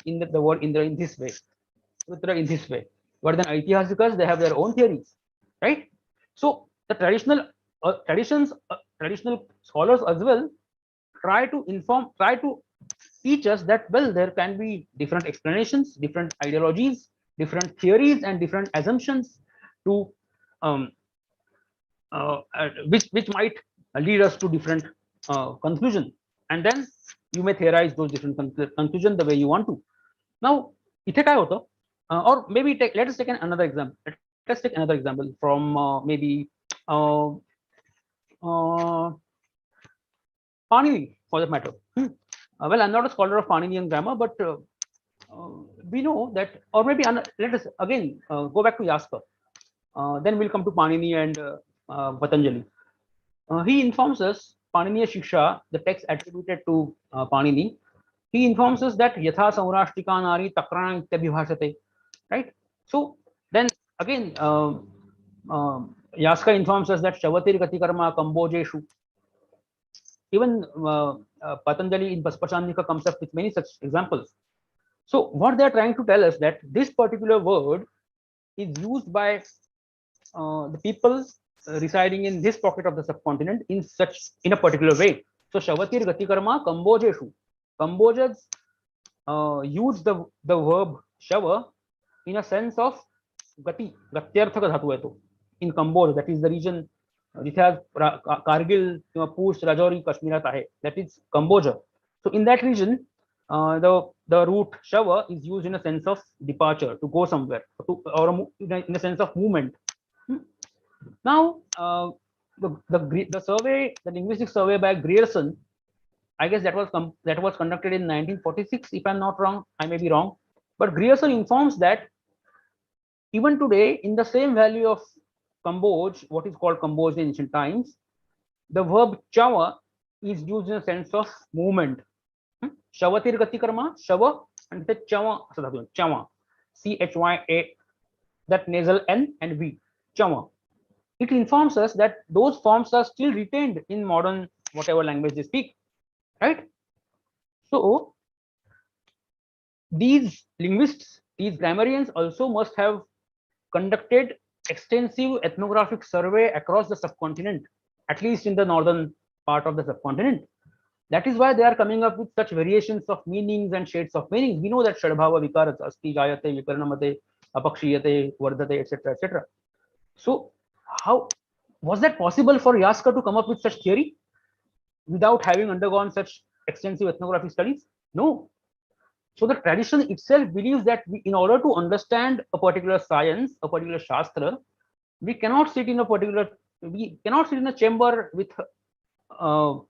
the word Indra in this way, Vrutra in this way, but then Aitihasikas, they have their own theories, right? So the traditional scholars as well try to teach us that, well, there can be different explanations, different ideologies, different theories, and different assumptions to which might lead us to different conclusion, and then you may theorize those different conclusions the way you want to. Now इथे काय होतं, or maybe let us take another example. Let's take another example from maybe Panini, for that matter. Well, I'm not a scholar of Paninian grammar, but we know that, or maybe let us again go back to Yaska. Then we'll come to Panini and Patanjali. He informs us, Paniniya Shiksha, the text attributed to Panini, he informs us that Yatha Saurashtika Nari Takrana Ityabhibhashate, right? So then again, Yaska informs us that Shavatir Gatikarma Kambojeshu. Even Patanjali in Paspashanika comes up with many such examples. So what they are trying to tell us that this particular word is used by the people residing in this pocket of the subcontinent in a particular way. So Shavatir Gatikarma Kambojeshu. Kambojans use the verb shava in a sense of gati, gatyarthaka dhatu hai to. In Kamboja, that is the region जिथे आज कारगिल किंवा पूंछ राजौरी काश्मीरात आहे, that is Kamboja. So in that region the root shava is used in a sense of departure, to go somewhere, or in a sense of movement. Now the survey, the linguistic survey by Grierson, I guess that was conducted in 1946, if I'm not wrong. I may be wrong, but Grierson informs that even today, in the same valley of Kamboj, what is called Kamboj in ancient times, the verb chawa is used in a sense of movement. Shavatir Gatikarma, shava, and the chawa, chawa, CHYA, that nasal N and V, chawa. It informs us that those forms are still retained in modern whatever language they speak, right? So these linguists, these grammarians also must have conducted extensive ethnographic survey across the subcontinent, at least in the northern part of the subcontinent. That is why they are coming up with such variations of meanings and shades of meanings. We know that Shadbhava Vikarat, Asti, Jayate, Vikarnamate, Apakshiyate, Vardhate, etc., etc. So how was that possible for Yaska to come up with such theory without having undergone such extensive ethnographic studies? No. So the tradition itself believes that in order to understand a particular science, a particular shastra, we cannot sit in a chamber with a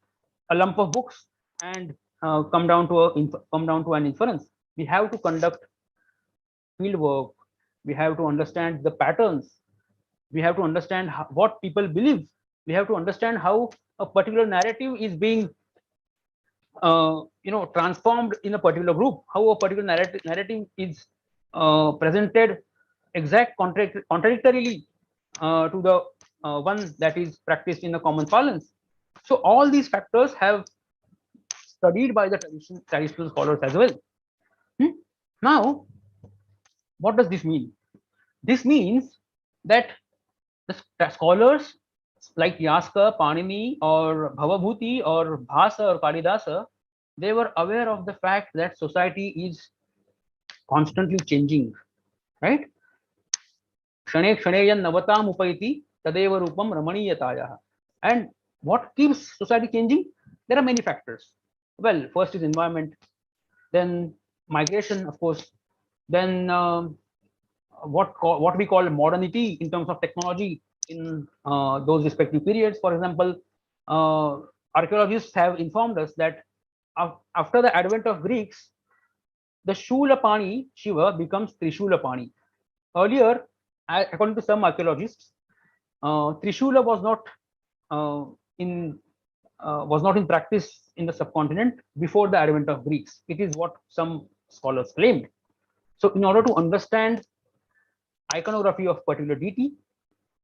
lump of books and come down to an inference. We have to conduct field work. We have to understand the patterns. We have to understand what people believe. We have to understand how a particular narrative is being transformed in a particular group, how a particular narrative is presented contradictorily to the one that is practiced in the common parlance. So all these factors have studied by the traditional scholars as well. Now, what does this mean? This means that the scholars like Yaska, Panini, or Bhavabhuti, or Bhasa, or Kalidasa, they were aware of the fact that society is constantly changing, right? Shane Shaneyan Navatam Upaiti Tadeva Rupam Ramaniyataya. And what keeps society changing? There are many factors. Well, first is environment, then migration, of course, then what we call modernity in terms of technology in those respective periods. For example, archaeologists have informed us that after the advent of Greeks, the Shulapani Shiva becomes Trishulapani. Earlier, according to some archaeologists, Trishula was not in practice in the subcontinent before the advent of Greeks. It is what some scholars claimed. So in order to understand iconography of particular deity,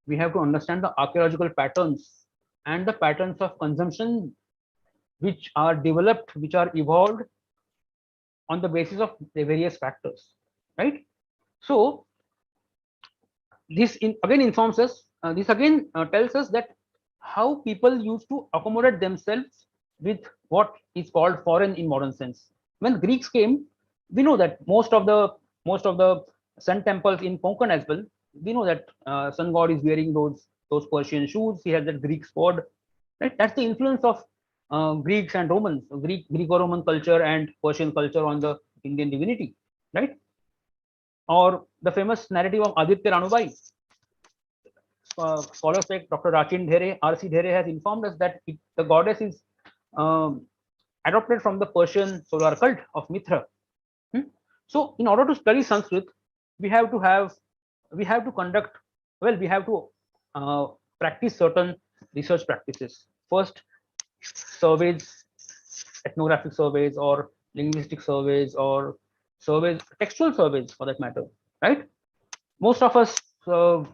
we have to understand the archaeological patterns and the patterns of consumption which are developed, which are evolved on the basis of the various factors, right? So this again informs us, this again tells us that how people used to accommodate themselves with what is called foreign in modern sense. When Greeks came, we know that most of the sun temples in Konkan as well, we know that sun god is wearing those Persian shoes. He has that Greek sword, right? That's the influence of Greeks and Romans, Greco-Roman culture and Persian culture on the Indian divinity, right? Or the famous narrative of Aditya Ranubai. Scholars like Dr. Rachin Dhere, R.C. Dhere has informed us that the goddess is adopted from the Persian solar cult of Mithra. So in order to study Sanskrit, we have to practice certain research practices. First, surveys, ethnographic surveys, or linguistic surveys, or surveys, textual surveys for that matter, right? Most of us So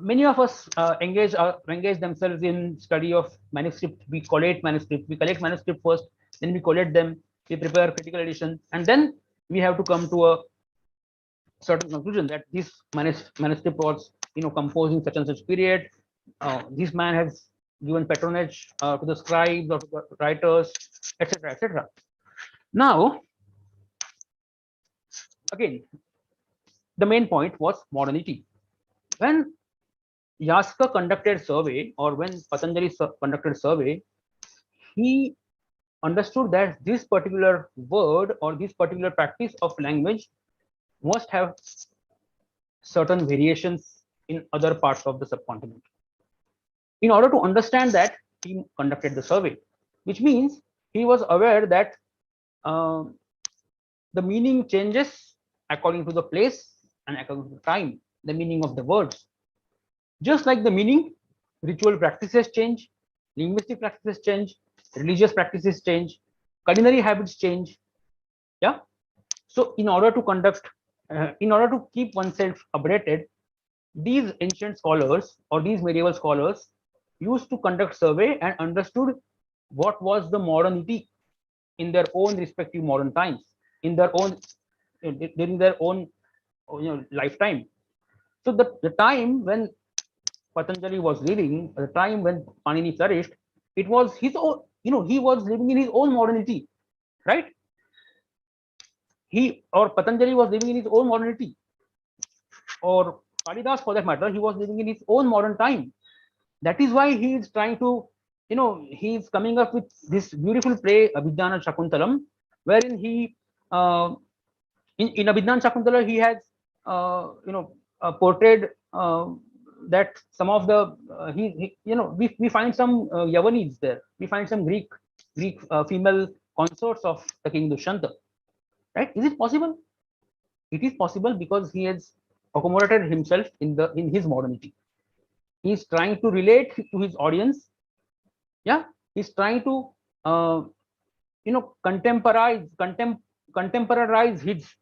many of us engage themselves in study of manuscript. We collate manuscript. We collect manuscript first, then we collate them. We prepare critical edition, and then we have to come to a certain conclusion that this manuscript was, composed in such and such period. This man has given patronage to the scribes or to the writers, etc., etc. Now, again, the main point was modernity. When Yaska conducted survey, or when Patanjali conducted survey, he understood that this particular word or this particular practice of language must have certain variations in other parts of the subcontinent. In order to understand that, he conducted the survey, which means he was aware that the meaning changes according to the place and according to the time, the meaning of the words. Just like the meaning, ritual practices change, linguistic practices change, religious practices change, culinary habits change. Yeah. So, in order to keep oneself updated, these ancient scholars or these medieval scholars used to conduct survey and understood what was the modernity in their own respective modern times, in their own during their own lifetime. So the time when Patanjali was living, the time when Panini flourished, it was his own, he was living in his own modernity, right? He or Patanjali was living in his own modernity, or Kalidas for that matter, he was living in his own modern time. That is why he is trying to, he's coming up with this beautiful play, Abhijnana Shakuntalam, wherein he, in Abhijnana Shakuntala, he has, portrayed that some of the, we find some Yavanis there. We find some Greek female consorts of the king Dushyanta. Right? Is it possible? It is possible because he has accommodated himself in his modernity. He is trying to relate to his audience. Yeah, he's trying to contemporize his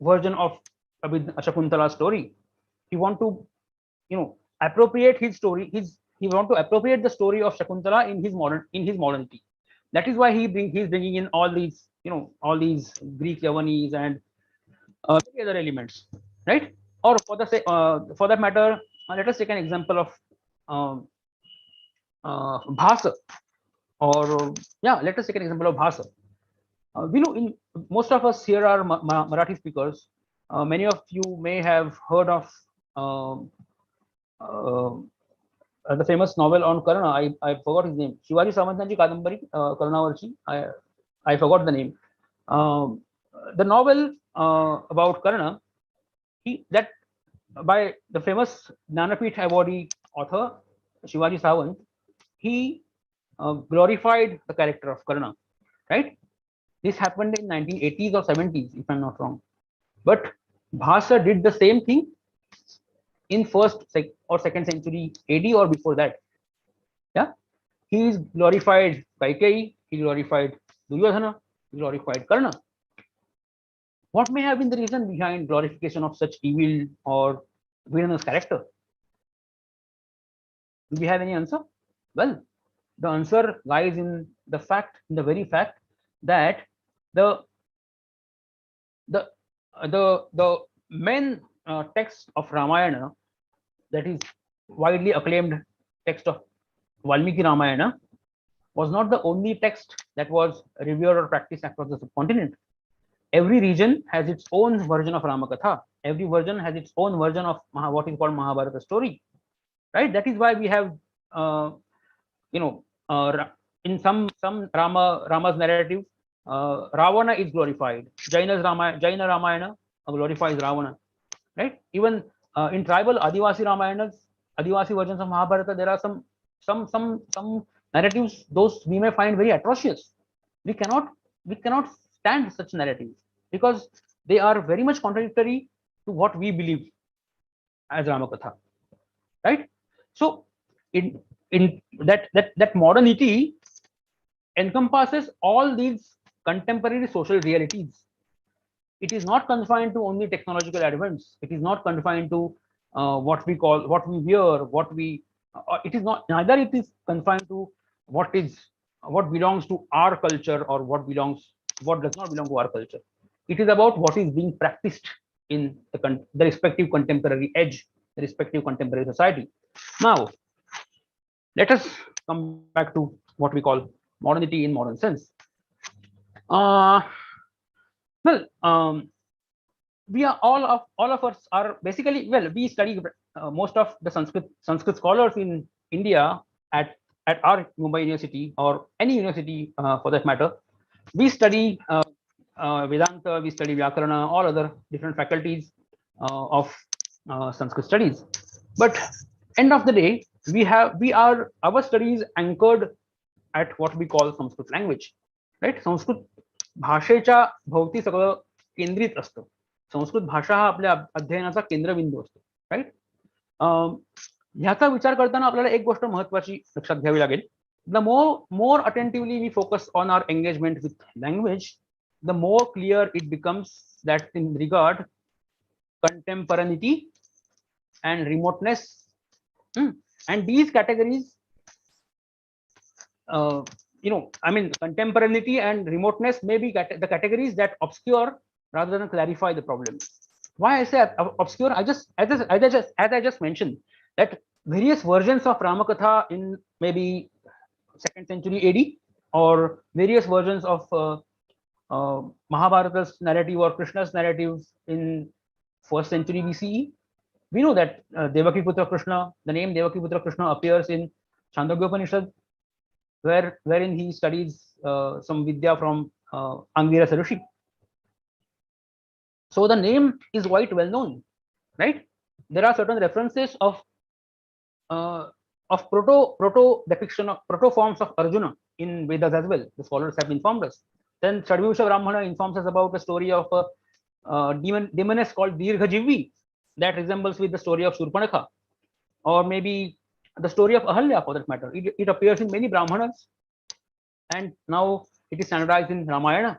version of Shakuntala story. He want to appropriate his story. He want to appropriate the story of Shakuntala in his modernity. That is why he's bringing in all these Greek Yavanis and other elements, right? Or for that matter, let us take an example of Bhasa, or let us take an example of Bhasa. We know in most of us here are Marathi speakers. Many of you may have heard of the famous novel on Karna. I forgot his name. Shivaji Samantanji Kadambari, Karnavarchi. I forgot the name. The novel about Karna, that by the famous Jnanapith awardee author Shivaji Sawant, he glorified the character of Karna, right? This happened in 1980s or 70s, if I'm not wrong. But Bhasa did the same thing in first or second century AD or before that. Yeah, he is glorified Kaikeyi, he glorified Duryodhana, he glorified Karna. What may have been the reason behind glorification of such evil or villainous character? Do we have any answer? Well, the answer lies in the very fact that the main text of Ramayana, that is widely acclaimed text of Valmiki Ramayana, was not the only text that was revered or practiced across the subcontinent. Every region has its own version of Ramakatha. Every version has its own version of what is called Mahabharata story, right? That is why we have, in some Rama's narrative, Ravana is glorified. Jaina Ramayana glorifies Ravana, right? Even in tribal Adivasi Ramayanas, Adivasi versions of Mahabharata, there are some narratives those we may find very atrocious. We cannot stand such narratives because they are very much contradictory to what we believe as Ramakatha, right? So in that modernity encompasses all these contemporary social realities. It is not confined to only technological advance. It is not confined to what we call, what we wear, what we. It is not, neither it is confined to what belongs to our culture or what does not belong to our culture. It is about what is being practiced in the respective contemporary edge, the respective contemporary society. Now, let us come back to what we call modernity in modern sense. Uh, well, we are all of us are basically, well, we study most of the Sanskrit scholars in India at our Mumbai University or any university for that matter. We study Vedanta, we study Vyakarana, all other different faculties of Sanskrit studies. But end of the day, our studies anchored at what we call Sanskrit language, right? Sanskrit भाषेच्या भोवती सगळं केंद्रित असतं. संस्कृत भाषा हा आपल्या अध्ययनाचा केंद्रबिंदू असतो, राईट? ह्याचा विचार करताना आपल्याला एक गोष्ट महत्वाची लक्षात घ्यावी लागेल. The more attentively we focus on our engagement with language, the more clear it becomes that in regard contemporaneity and remoteness, and these categories, I mean, contemporaneity and remoteness may be the categories that obscure rather than clarify the problem. Why I say obscure? As I just mentioned, that various versions of Ramakatha in maybe 2nd century AD, or various versions of Mahabharata's narrative or Krishna's narratives in 1st century BCE. We know that Devaki Putra Krishna, the name Devaki Putra Krishna appears in Chandogya Upanishad, wherein he studies some vidya from Angira Sarushi. So the name is quite well known, right? There are certain references of proto depiction of proto forms of Arjuna in Vedas as well. The scholars have informed us. Then Chadvyusha Brahmana informs us about the story of a demoness called Dirghajivi that resembles with the story of Shurpanakha, or maybe the story of Ahalya for that matter. It appears in many Brahmanas, and now it is standardized in Ramayana,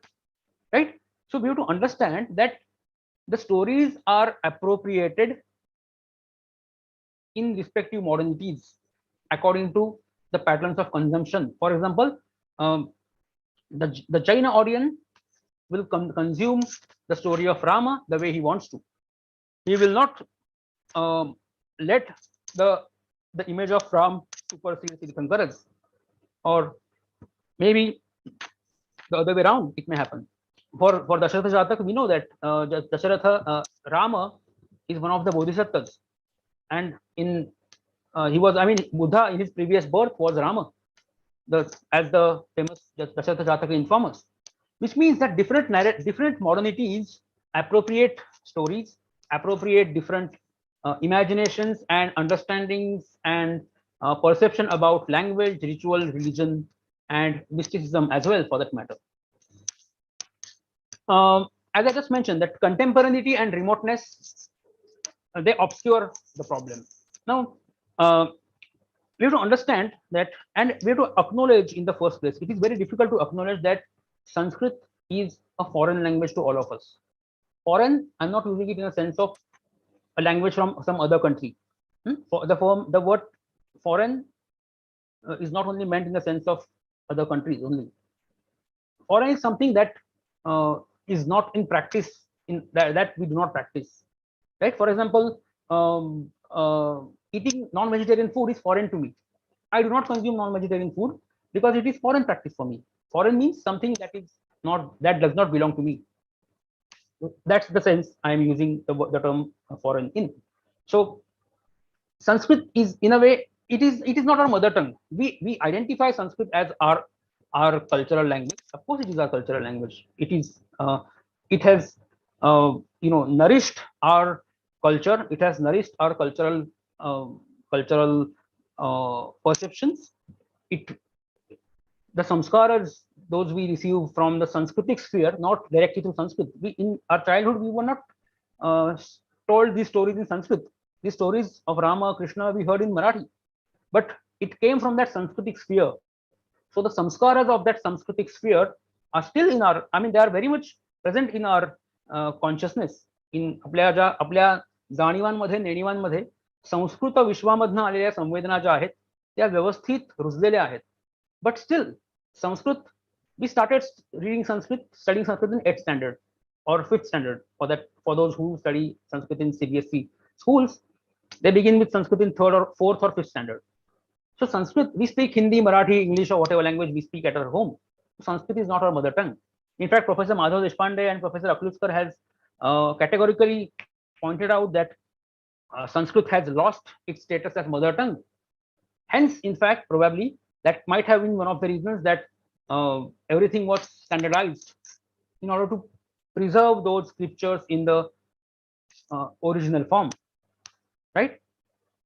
right? So we have to understand that the stories are appropriated in respective modernities according to the patterns of consumption. For example, the Jaina audience will consume the story of Rama the way he wants to. He will not let the image of Ram supersede Tirthankaras, or maybe the other way around. It may happen. For Dasharatha Jatak, we know that Dasharatha Rama is one of the bodhisattvas, and in he was, I mean, Buddha in his previous birth was Rama, as the famous Dasharatha Jataka informs us, which means that different modernities appropriate stories, appropriate different imaginations and understandings and perception about language, ritual, religion, and mysticism as well, for that matter. As I just mentioned, that contemporaneity and remoteness, they obscure the problem. Now, we have to understand that, and we have to acknowledge in the first place, it is very difficult to acknowledge that Sanskrit is a foreign language to all of us. Foreign, I'm not using it in a sense of a language from some other country. For the word foreign is not only meant in the sense of other countries only. Foreign is something that is not in practice, that we do not practice, right? For example, eating non-vegetarian food is foreign to me. I do not consume non-vegetarian food because it is foreign practice for me. Foreign means something that does not belong to me. That's the sense I am using the term foreign in. So Sanskrit is, in a way, it is not our mother tongue. We identify Sanskrit as our cultural language. Of course, it is our cultural language. It has nourished our culture. It has nourished our cultural perceptions. The samskaras, those we receive from the Sanskritic sphere, not directly through Sanskrit. In our childhood, we were not told these stories in Sanskrit. These stories of Rama, Krishna, we heard in Marathi, but it came from that Sanskritic sphere. So the samskaras of that Sanskritic sphere are still they are very much present in our consciousness. In आपल्या जाणीवांमध्ये नेणीवांमध्ये संस्कृत विश्वामधनं आलेल्या संवेदना ज्या आहेत त्या व्यवस्थित रुजलेल्या आहेत. But still Sanskrit, we started reading Sanskrit, studying Sanskrit in 8th standard or 5th standard. For those who study Sanskrit in CBSE schools, they begin with Sanskrit in 3rd or 4th or 5th standard. So Sanskrit, we speak Hindi, Marathi, English, or whatever language we speak at our home. Sanskrit is not our mother tongue. In fact, Professor Madhav Deshpande and Professor Akluskar has categorically pointed out that Sanskrit has lost its status as mother tongue. Hence, in fact, probably that might have been one of the reasons that everything was standardized in order to preserve those scriptures in the original form, right?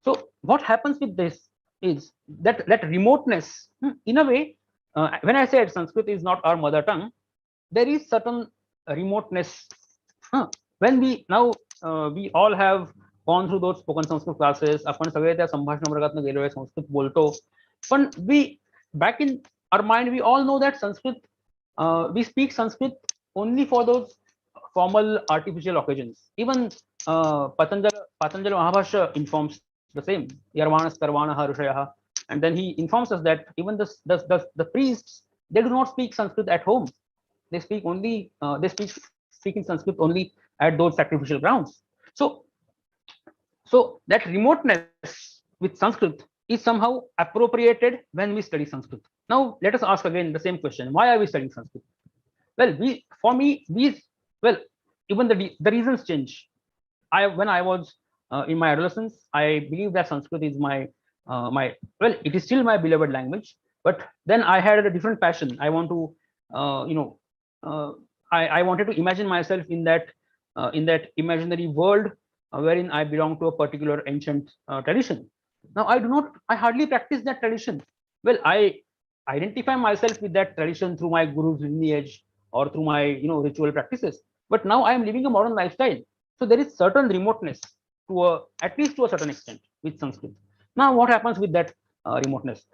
So what happens with this is that remoteness, in a way, when I said Sanskrit is not our mother tongue, there is certain remoteness. When we now we all have gone through those spoken Sanskrit classes, आपण सगळे त्या संभाषण वर्गातून गेलोय, संस्कृत बोलतो, पण we back in our mind we all know that Sanskrit, we speak Sanskrit only for those formal artificial occasions. Even Patanjali Mahabhashya informs the same, Yarvanas Karvanaha Rishayah, and then he informs us that even the priests, they do not speak Sanskrit at home. They speak only they speak in Sanskrit only at those sacrificial grounds. So that remoteness with Sanskrit is somehow appropriated when we study Sanskrit. Now let us ask again the same question: why are we studying Sanskrit? Well, even the reasons change. When I was in my adolescence, I believe that Sanskrit is it is still my beloved language, but then I had a different passion. I want to I wanted to imagine myself in that imaginary world wherein I belong to a particular ancient tradition. Now I hardly practice that tradition. Well, I identify myself with that tradition through my guru's lineage or through my ritual practices, but now I am living a modern lifestyle. So there is certain remoteness at least to a certain extent with Sanskrit. Now what happens with that remoteness?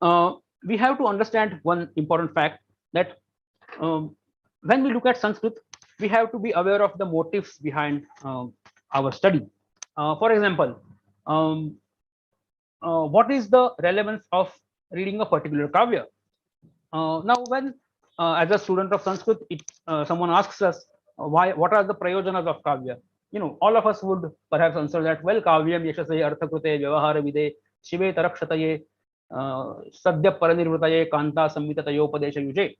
We have to understand one important fact, that when we look at Sanskrit, we have to be aware of the motives behind our study. For example, what is the relevance of reading a particular kavya? Now, when as a student of Sanskrit, someone asks us what are the prayojanas of kavya, all of us would perhaps answer that, well, kavyam yashase arthakrute vyavahara vide shive tarakshataye sadhya paranirvritaye kanta samvitatayopadesha yuje.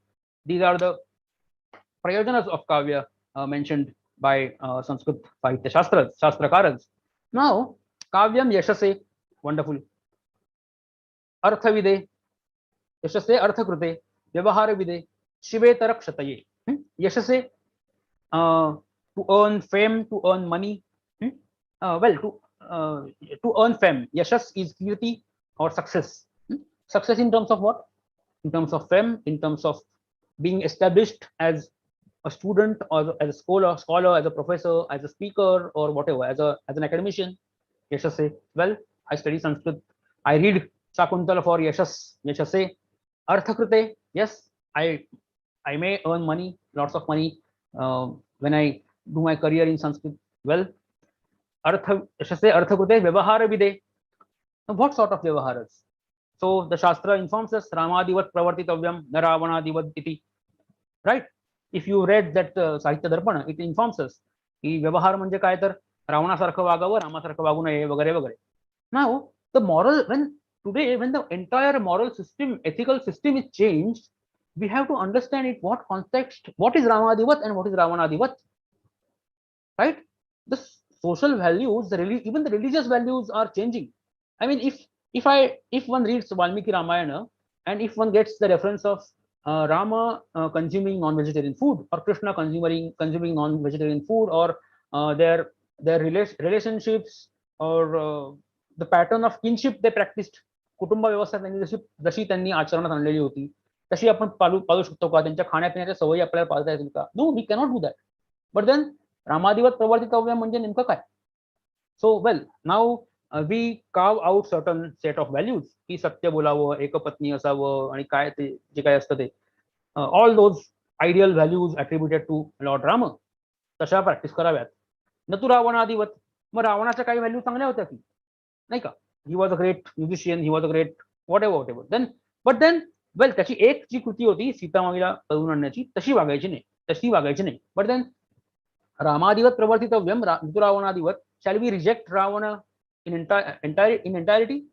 These are the prayojanas of kavya mentioned by Sanskrit Sahitya Shastrakaras. Now, kavyam yashase, wonderful. Arthavide, yashase arthakrute, vyavahara vide, shive tarakshataye. Yashase, to earn fame, to earn money. To earn fame. Yashas is kirti or success. Success in terms of what? In terms of fame, in terms of being established as a student or as a scholar, as a professor, as a speaker, or whatever, as an academician. Yashase. Well, I study Sanskrit. I read Shakuntala for Yashas. Yashase. Arthakrute. Yes, I may earn money, lots of money, when I do my career in Sanskrit. Well, Yashase arthakrute vyavahara vide. What sort of vyavaharas? So the Shastra informs us, Ramadivat pravartitavyam na Ravanadivat iti. Right? If you read that Sahitya Darpana, it informs us की व्यवहार म्हणजे काय, तर रावणासारखं वागावं, रामासारखं वागू नये, वगैरे वगैरे. Now the moral, when the entire moral system, ethical system is changed, we have to understand in what context, what is Ramadivat and what is Ravanadivat. Right? The social values, even the religious values are changing. I mean, if one reads Valmiki Ramayana and if one gets the reference of Rama consuming non-vegetarian food, or Krishna consuming non-vegetarian food, or their relationships, or the pattern of kinship they practiced, कुटुंब व्यवस्था त्यांनी जशी त्यांनी आचरणात आणलेली होती तशी आपण पाळू शकतो का? त्यांच्या खाण्यापिण्याच्या सवयी आपल्याला पाळता येतील का? No, we cannot do that. But then रामादिवत प्रवर्तितव्यम म्हणजे नेमकं काय? So well, now we carve out certain set of values, की सत्य बोलावं, एकपत्नी असावं, आणि काय ते जे काय असतं ते all those ideal values attributed to Lord Rama, तशा प्रॅक्टिस कराव्यात. नतु रावणादिवत. मग रावणाच्या काही व्हॅल्यू चांगल्या होत्या की नाही का? He was a great musician, he was a great what ever. Then well त्याची एक जी कृती होती सीतामाईला पळवून आणण्याची तशी वागायची नाही. बट देन रामादिवत प्रवर्तितव्यम ऋतु रावणादिवत. Shall we reject Ravan in entirety?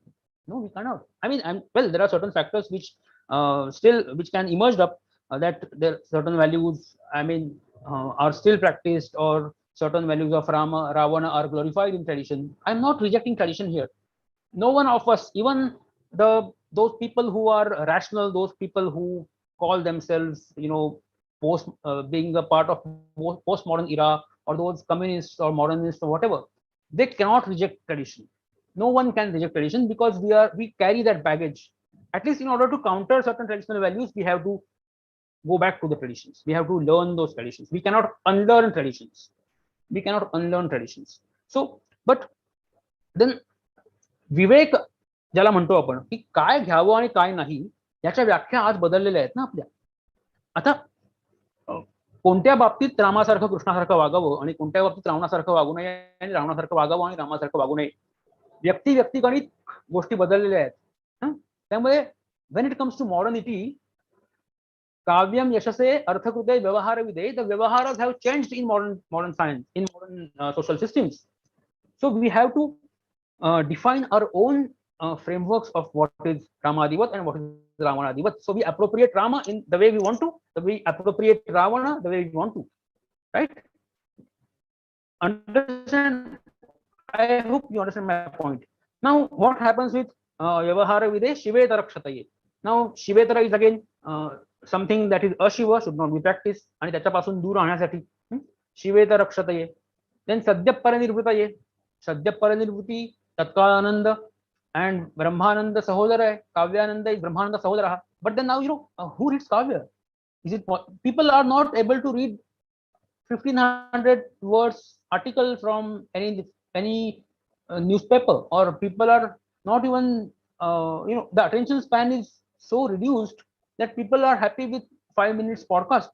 No, we cannot. I mean, well, there are certain factors which can emerge up, that there certain values, I mean, are still practiced, or certain values of Ravana are glorified in tradition. I'm not rejecting tradition here. No one of us, even those people who are rational, those people who call themselves, being a part of postmodern era, or those communists or modernists or whatever, they cannot reject tradition. No one can reject tradition, because we carry that baggage. At least in order to counter certain traditional values, we have to go back to the traditions. We have to learn those traditions. We cannot unlearn traditions. So, but then विवेक ज्याला म्हणतो आपण, की काय घ्यावं आणि काय नाही, याच्या व्याख्या आज बदललेल्या आहेत ना आपल्या. आता कोणत्या बाबतीत रामासारखं कृष्णासारखं वागावं आणि कोणत्या बाबतीत रावणासारखं वागू नये, आणि रावणासारखं वागावं आणि रामासारखं वागू नये, व्यक्तिगणित गोष्टी बदललेल्या आहेत. त्यामुळे when it comes to modernity, काव्यम यशसे अर्थकृते व्यवहार विदे, द व्यवहार्स have changed in modern science, in modern social systems. So we have to define our own frameworks of what is Ramadivat and what is Ravanadivat. So we appropriate Rama in the way we want to, we appropriate Ravana the way we want to, right? Understand? I hope you understand my point. Now, what happens with Vyavahara Vide Shivetara Kshataye? Now, Shivetara is again something that is ashiva, should not be practiced, आणि त्याच्यापासून दूर राहण्यासाठी Shivetara Kshataye. Then Sadhya Paranirvritaye. Sadhya Paranirvriti, तत्कालानंद and ब्रह्मानंद सहोदर आहे. काव्यानंद is ब्रह्मानंद सहोदर. But then now, who reads kavya? Is it people are not able to read 1500 words article from any newspaper, or people are not even the attention span is so reduced that people are happy with 5 minutes podcast.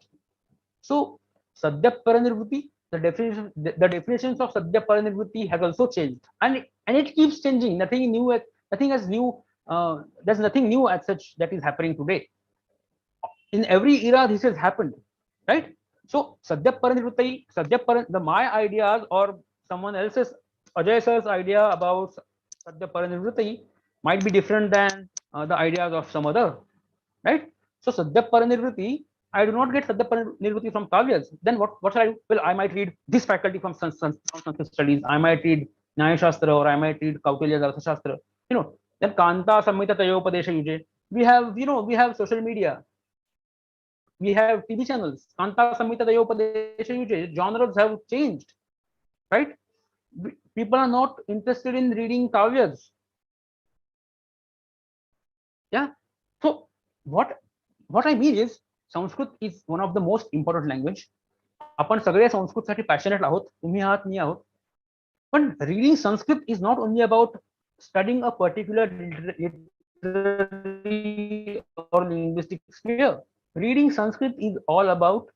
So Sadhya Paranirvriti, the definitions of Sadhya Paranirvriti has also changed, and it keeps changing. Nothing new. There's nothing new as such that is happening today. In every era, this has happened, right? So Sadhya Paranirvriti, my ideas or someone else's, Ajay sir's idea about Sadhya Paranirvriti might be different than the ideas of some other, right? So Sadhya Paranirvriti, I do not get Sadhya Paranirvriti from kavyas. Then what shall I do? Well, I might read this faculty from Sanskrit studies. I might read Nyaya Shastra, or I might read Kautilya's Arthashastra. Then Kanta Samhita Tayopadesha Yuje. We have social media. We have TV channels. Kanta Samhita Tayopadesha Yuje. Genres have changed, right? People are not interested in reading kavyas. Yeah. So what I mean is, Sanskrit is one of the most important language. आपण सगळे संस्कृतसाठी passionate आहोत, तुम्ही आहात, मी आहोत. पण reading Sanskrit is not only about studying a particular literary or linguistic sphere. Reading Sanskrit is all about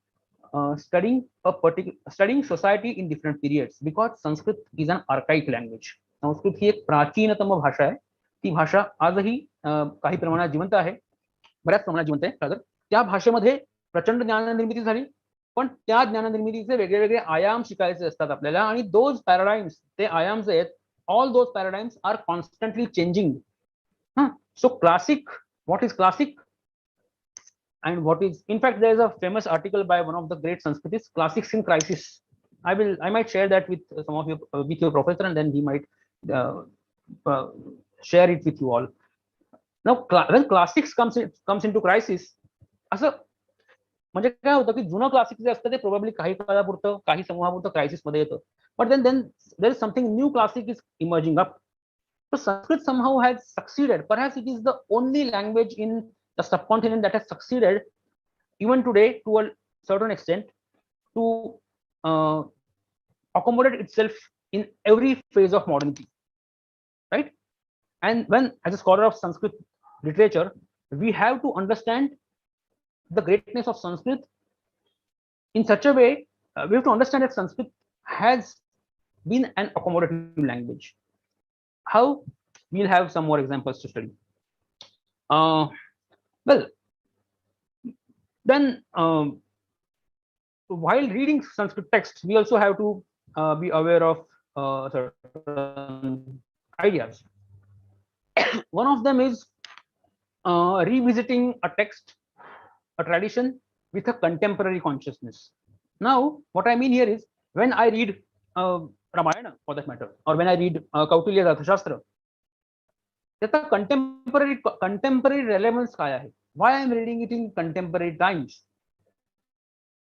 studying society in different periods, because Sanskrit is an archaic language. Sanskrit ही एक प्राचीनतम भाषा आहे. ती भाषा आजही काही प्रमाणात जिवंत आहे, बऱ्याच प्रमाणात जिवंत आहे. तर त्या भाषेमध्ये प्रचंड ज्ञाननिर्मिती झाली, पण त्या ज्ञाननिर्मितीचे वेगळे आयाम शिकायचे असतात आपल्याला, आणि दोज पॅराडाइम्स, ते आयाम जे आहेत, all those paradigms are constantly changing. So classic, what is classic and what is, in fact, there is a famous article by one of the great Sanskritis, Classics in Crisis. I might share that with some of you, with your professor, and then he might share it with you all. Now when classics comes into crisis, असं म्हणजे काय होतं की जुनं classic जे असतं ते probably काही काळापुरतं, काही समूहापुरतं क्रायसिस मध्ये येतं. But then there is something new classic is emerging up. So Sanskrit somehow has succeeded. Perhaps it is the only language in the subcontinent that has succeeded even today to a certain extent to accommodate itself in every phase of modernity, right? And when, as a scholar of Sanskrit literature, we have to understand the greatness of Sanskrit in such a way, we have to understand that Sanskrit has been an accommodative language. How? We'll have some more examples to study. Well, then while reading Sanskrit text, we also have to be aware of certain ideas. One of them is revisiting a text, a tradition with a contemporary consciousness. Now, what I mean here is when I read Ramayana, for that matter, or when I read Kautilya's Arthashastra, त्याचा contemporary relevance काय आहे? Why I am reading it in contemporary times?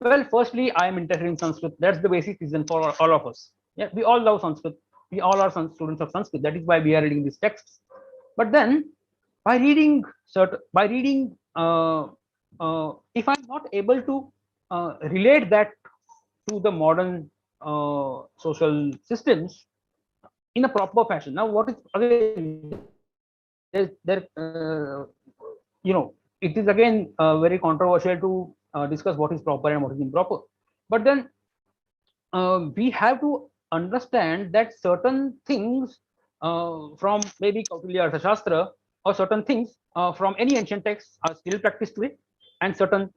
Well, firstly, I am interested in Sanskrit. That's the basic reason for all of us. Yeah, we all love Sanskrit. We all are students of Sanskrit. That is why we are reading these texts. But then, by reading if I'm not able to relate that to the modern social systems in a proper fashion. Now, what is again it is again very controversial to discuss what is proper and what is improper. But then we have to understand that certain things from maybe Kautilya Arthashastra or certain things from any ancient texts are still practiced today, and certain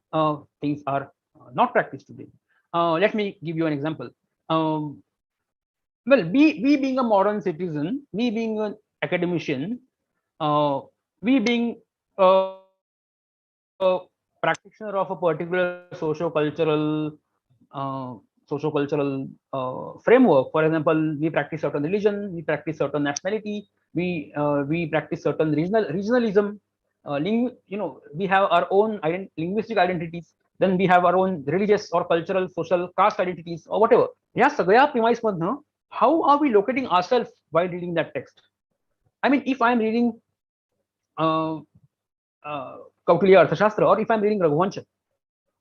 things are not practiced today. Let me give you an example. Well, we being a modern citizen, we being an academician, we being a practitioner of a particular socio-cultural framework. For example, we practice certain religion, we practice certain nationality, we practice certain regionalism. We have our own linguistic identities. Then we have our own religious or cultural, social, caste identities or whatever. या सगळ्या premise मधनं how are we locating ourselves while reading that text? I mean, if I'm reading Kautilya Arthashastra, or if I'm reading Raghuvancha,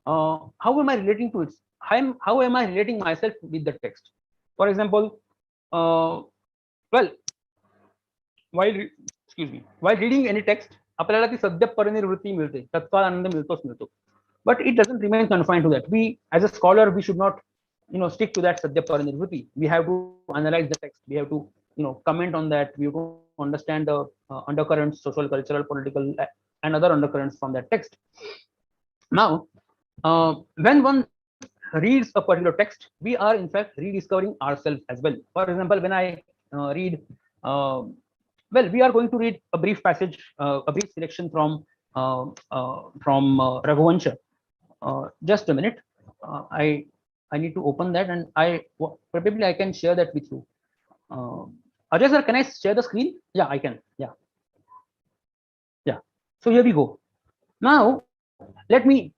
how am I relating to it? How am I relating myself with the text? For example, well, while reading any text, आपल्याला ती सद्य परिनिवृत्ती मिळते, तत्काळ आनंद मिळतोच मिळतो. But it doesn't remain confined to that. We, as a scholar, we should not, stick to that sadhya parinirvriti. We have to analyze the text. We have to, comment on that. We have to understand the undercurrents, social, cultural, political, and other undercurrents from that text. Now, when one reads a particular text, we are in fact rediscovering ourselves as well. For example, when I read, well, we are going to read a brief passage, a brief selection from Raghuvancha. Just a minute. I need to open that, and probably I can share that with you. Ajay sir, can I share the screen? Yeah, I can. Yeah. So here we go. Now, let me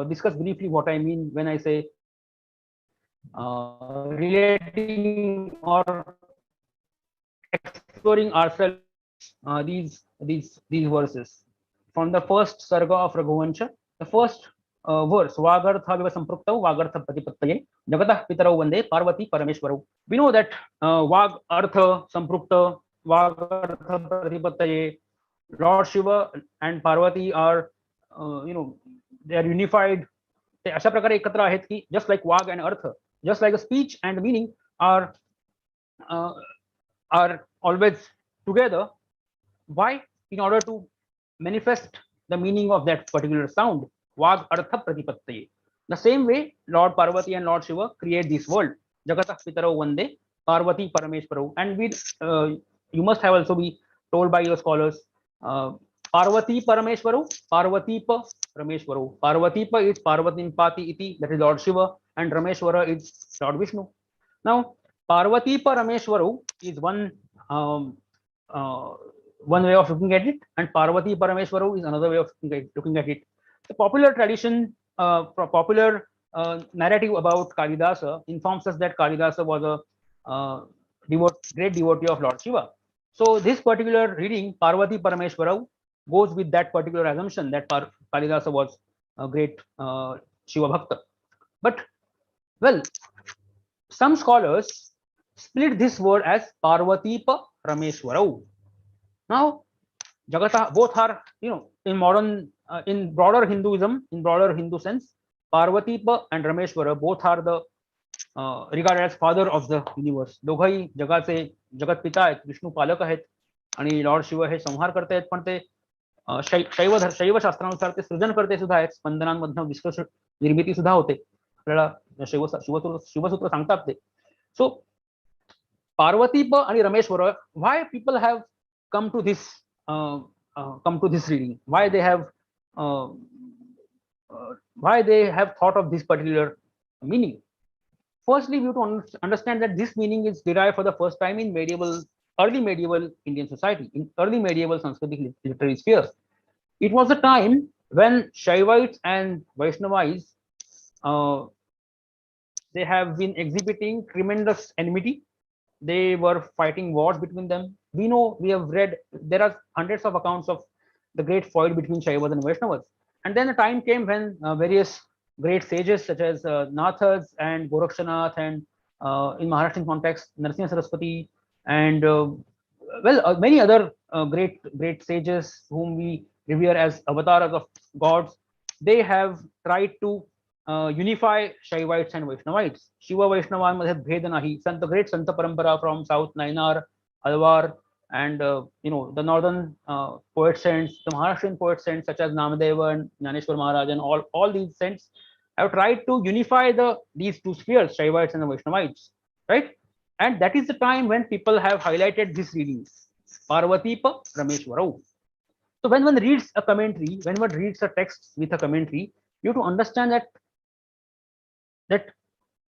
discuss briefly what I mean when I say relating or exploring ourselves these verses. From the first sarga of Raghuvancha, the first verse, Vagartha viva samprukta Vagartha pratipattaye Jagatah Pitarau Vande Parvati Parameshwarau. We know that Vag Artha Samprukta Vagartha Pratipattaye, Lord Shiva and Parvati are they are unified. ते अशा प्रकारे एकत्र आहेत की just like Vag and Artha, just like a speech and meaning are always together. Why? In order to manifest the meaning of that particular sound. Vag Artha Pratipattaye. The same way, Lord Parvati and Lord Shiva create this world. Jagatah Pitarau Vande Parvati Parameshwarau. And you must have also be told by your scholars, Parvati Parameshwarau, Parvatipa Rameshwarau. Parvatipa is Parvatin Pati Iti, that is Lord Shiva, and Rameshwara is Lord Vishnu. Now, Parvatipa Rameshwarau is one way of looking at it, and Parvati Parameshwaru is another way of looking at it. The popular tradition, popular narrative about Kalidasa informs us that Kalidasa was a great devotee of Lord Shiva. So this particular reading, Parvati Parameshwaru, goes with that particular assumption that Kalidasa was a great Shiva Bhakta. But, well, some scholars split this word as Parvatipa Rameshwarau. Now, Jagata, both are, in modern, in broader Hinduism, in broader Hindu sense, Parvatipa and Rameshwara both are the regarded as father of the universe. दोघंही जगाचे जगत पिता आहेत, विष्णू पालक आहेत आणि Lord Shiv हे संहार करते आहेत, पण ते शैव शास्त्रानुसार ते सृजन करते सुद्धा आहेत. स्पंदनांमधनं विश्व निर्मिती सुद्धा होते. आपल्याला शिवसूत्र सांगतात ते. सो Parvatipa and Rameshwara, why people have come to this reading, why they have thought of this particular meaning. Firstly, we have to understand that this meaning is derived for the first time in early medieval Indian society, in early medieval Sanskritic literary sphere. It was a time when Shaivites and Vaishnavites they have been exhibiting tremendous enmity. They were fighting wars between them. We have read, there are hundreds of accounts of the great feud between Shaivas and Vaishnavas. And then a time came when various great sages such as Nathas and Gorakshanath and in Maharashtrian context, Narasimha Saraswati and many other great sages whom we revere as avatars of gods, they have tried to unify Shaivites and Vaishnavites. Shiva Vaishnavanमध्ये भेद नाही. The great Santa Parampara from South, Nainar, Alwar, and the northern poet saints, the Maharashtrian poet saints such as Namadeva and Jnaneshwar Maharaj and all these saints have tried to unify these two spheres, Shaivites and the Vaishnavites, right? And that is the time when people have highlighted these readings, Parvatipa Rameshwarau. So when one reads a commentary, when one reads a text with a commentary, you have to understand that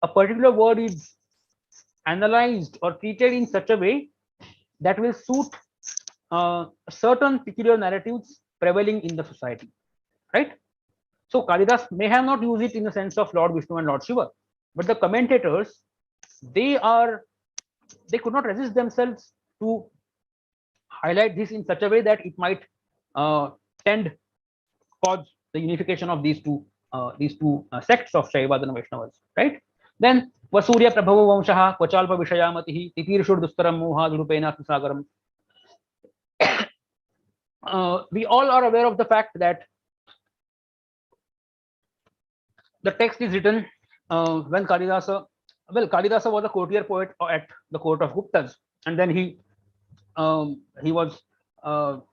a particular word is analyzed or treated in such a way that will suit certain peculiar narratives prevailing in the society, right? So Kalidas may have not used it in the sense of Lord Vishnu and Lord Shiva, but the commentators, they could not resist themselves to highlight this in such a way that it might cause the unification of these two sects of Shaivas and Vaishnavas, right? Then Vasurya Prabhavo Vamshaha Kvachalpa Vishayamatihi Titirshur Dustaram Moha Durupena Sagaram. We all are aware of the fact that the text is written when Kalidasa was a courtier poet at the court of Guptas, and then he was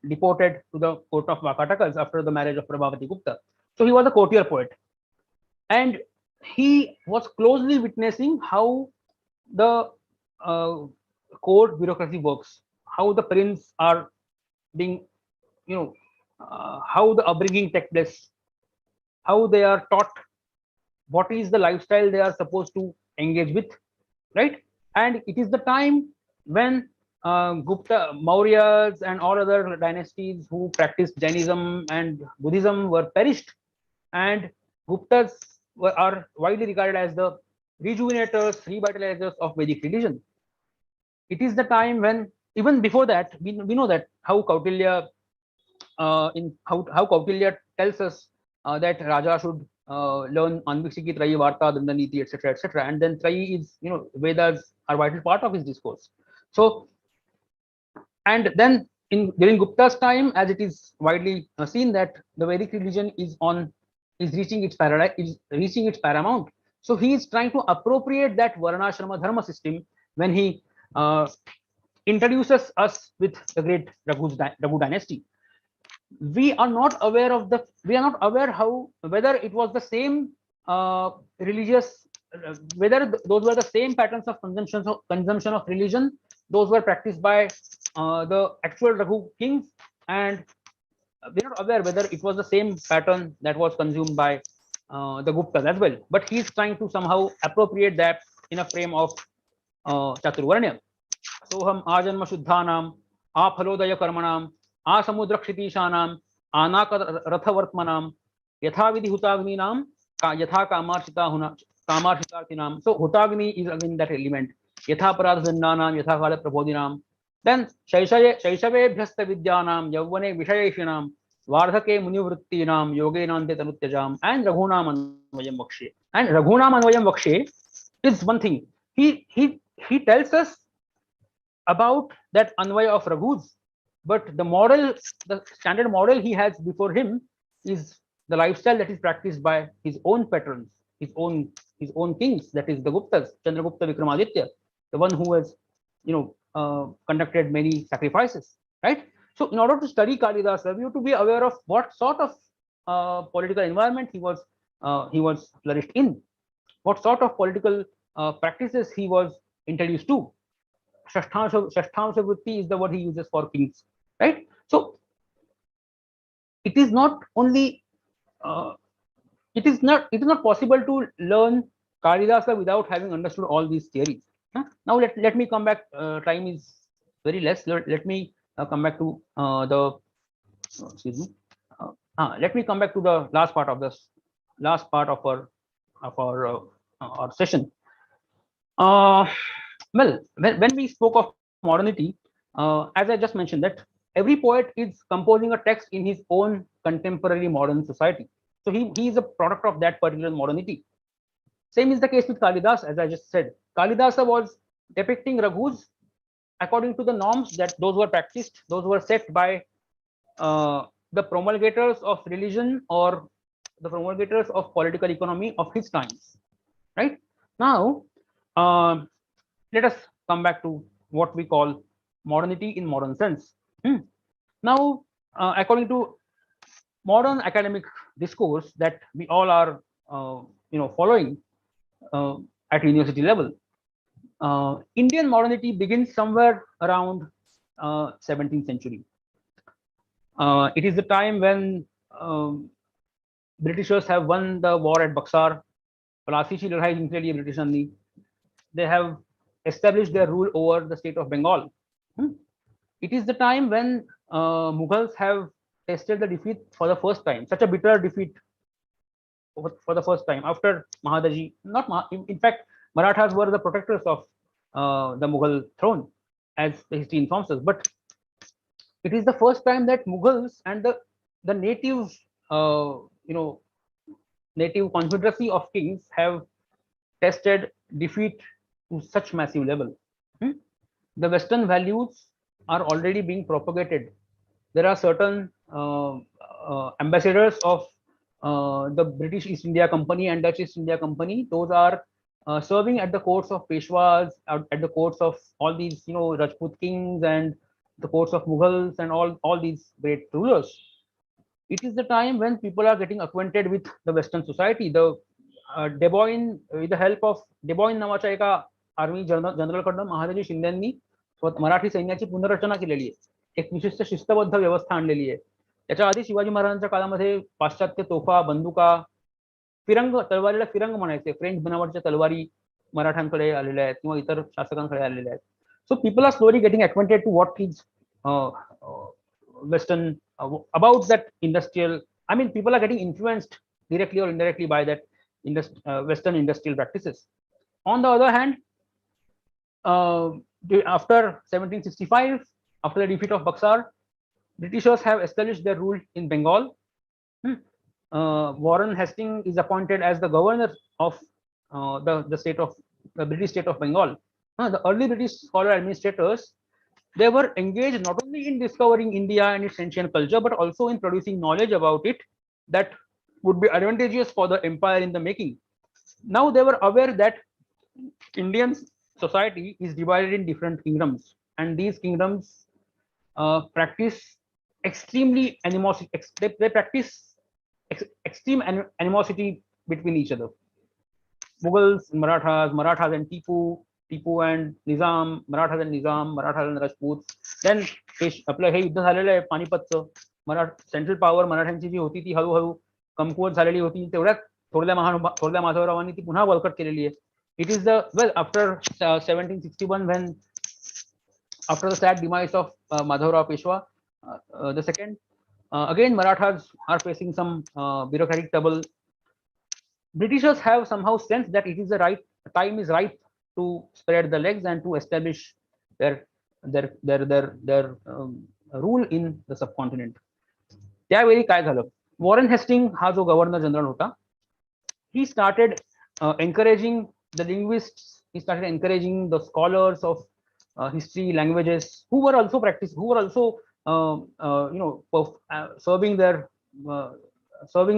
deported to the court of Vakatakas after the marriage of Prabhavati Gupta. So he was a courtier poet, and he was closely witnessing how the court bureaucracy works, how the prince are being, how the upbringing takes place, how they are taught, what is the lifestyle they are supposed to engage with, right? And it is the time when Gupta, Mauryas and all other dynasties who practiced Jainism and Buddhism were perished, and Guptas are widely regarded as the rejuvenators, revitalizers of Vedic religion. It is the time when, even before that, we know that how Kautilya tells us that Raja should learn Anvikshiki, Trayi, Varta, Dandaniti, etc., etc. And then Trayi is, Vedas are vital part of his discourse. So, and then during Gupta's time, as it is widely seen that the Vedic religion is reaching its paramount. So he is trying to appropriate that Varnashrama Dharma system when he introduces us with the great Raghu dynasty. We are not aware whether it was the same religious, whether those were the same patterns of consumption of religion, those were practiced by the actual Raghu kings, and we're not aware whether it was the same pattern that was consumed by the Guptas as well. But he's trying to somehow appropriate that in a frame of Chaturvarnya. Soham Ajanma Shuddhanam, Aphalodaya Karmanam, Asamudra Kshitishanam, Anaka Rathavartmanam, Yathavidhi Hutagninam, Yatha Kamarshitatinam. So Hutagni is again that element. Yatha Paradhananam, Yatha Kala Prabodhinam. Then Shaishave Bhyasta Vidyanam, Yavane Vishayeshinam, Vardhake Munivrittinam, Yogenante Tanutyajam, and Raghunam Anvayam Vakshe. And Raghunam Anvayam Vakshe is one thing. He tells us about that Anvaya of Raghus, but the standard model he has before him is the lifestyle that is practiced by his own patrons, his own kings, that is the Guptas, Chandragupta Vikramaditya, the one who has conducted many sacrifices, right? So in order to study Kalidasa, we have to be aware of what sort of political environment he was flourished in, what sort of political practices he was introduced to. Shashtamsha Vritti is the word he uses for kings, right? So it is not only it is not possible to learn Kalidasa without having understood all these theories. Now let me come back. Time is very less. Let me come back to the excuse me. Let me come back to the last part of this last part of our session. Well, when we spoke of modernity, as I just mentioned, that every poet is composing a text in his own contemporary modern society. So he is a product of that particular modernity. Same is the case with Kalidas, as I just said. Kalidasa was depicting Raghus according to the norms that those were practiced, those were set by the promulgators of religion or the promulgators of political economy of his times. Right now, let us come back to what we call modernity in modern sense. Now, according to modern academic discourse that we all are following at university level, Indian modernity begins somewhere around 17th century. It is the time when Britishers have won the war at Buxar. Plassey लड़ाई जिनके लिए britisher ने, they have established their rule over the state of Bengal. It is the time when Mughals have tasted the defeat for the first time, such a bitter defeat for the first time after Mahadaji. In fact, Marathas were the protectors of the Mughal throne, as the history informs us. But it is the first time that Mughals and the native, native confederacy of kings have tested defeat to such massive level. The Western values are already being propagated. There are certain ambassadors of the British East India Company and Dutch East India Company. Those are serving at the courts of Peshwas, at the courts of all these, Rajput kings and the courts of Mughals and all these great rulers. It is the time when people are getting acquainted with the Western society. The Deboyne, with the help of Deboyne नावाच्या एका army जनरलकडनं महाराज शिंदेंनी मराठी सैन्याची पुनर्रचना केलेली आहे, एक विशिष्ट शिस्तबद्ध व्यवस्था आणलेली आहे. त्याच्या आधी शिवाजी महाराजांच्या काळामध्ये पाश्चात्य तोफा, बंदुका, फिरंग, तलवारीला फिरंग म्हणायचे, फ्रेंच बनावटच्या तलवारी मराठ्यांकडे आलेल्या आहेत किंवा इतर शासकांकडे आलेल्या आहेत. So people are slowly getting acquainted to what is Western about that industrial. I mean, people are getting influenced directly or indirectly by that Western industrial practices. On the other hand, after 1765, after the defeat of Buxar, Britishers have established their rule in Bengal. Warren Hastings is appointed as the governor of the state of the British state of Bengal. The early British scholar administrators, they were engaged not only in discovering India and its ancient culture, but also in producing knowledge about it that would be advantageous for the empire in the making. Now they were aware that Indian society is divided in different kingdoms, and these kingdoms practice extremely animosity. They practice extreme animosity between each other. Mughals and Marathas and Tipu and Nizam, Marathas and Nizam, Marathas and Rajputs. Then आपलं हे युद्ध झालेलं आहे पानिपतचं. Central power मराठ्यांची जी होती ती हळूहळू कमकुवत झालेली होती. तेवढ्यात थोरल्या माधवरावांनी ती पुन्हा बळकट केलेली आहे. It is after 1761 when after the sad demise of Madhavrao Peshwa the second, again Marathas are facing some bureaucratic trouble. Britishers have somehow sensed that it is the right time is ripe to spread the legs and to establish their rule in the subcontinent. त्यावेळी काय झालं, Warren Hasting हा जो governor general होता, he started encouraging the linguists, he started encouraging the scholars of history, languages, who were also serving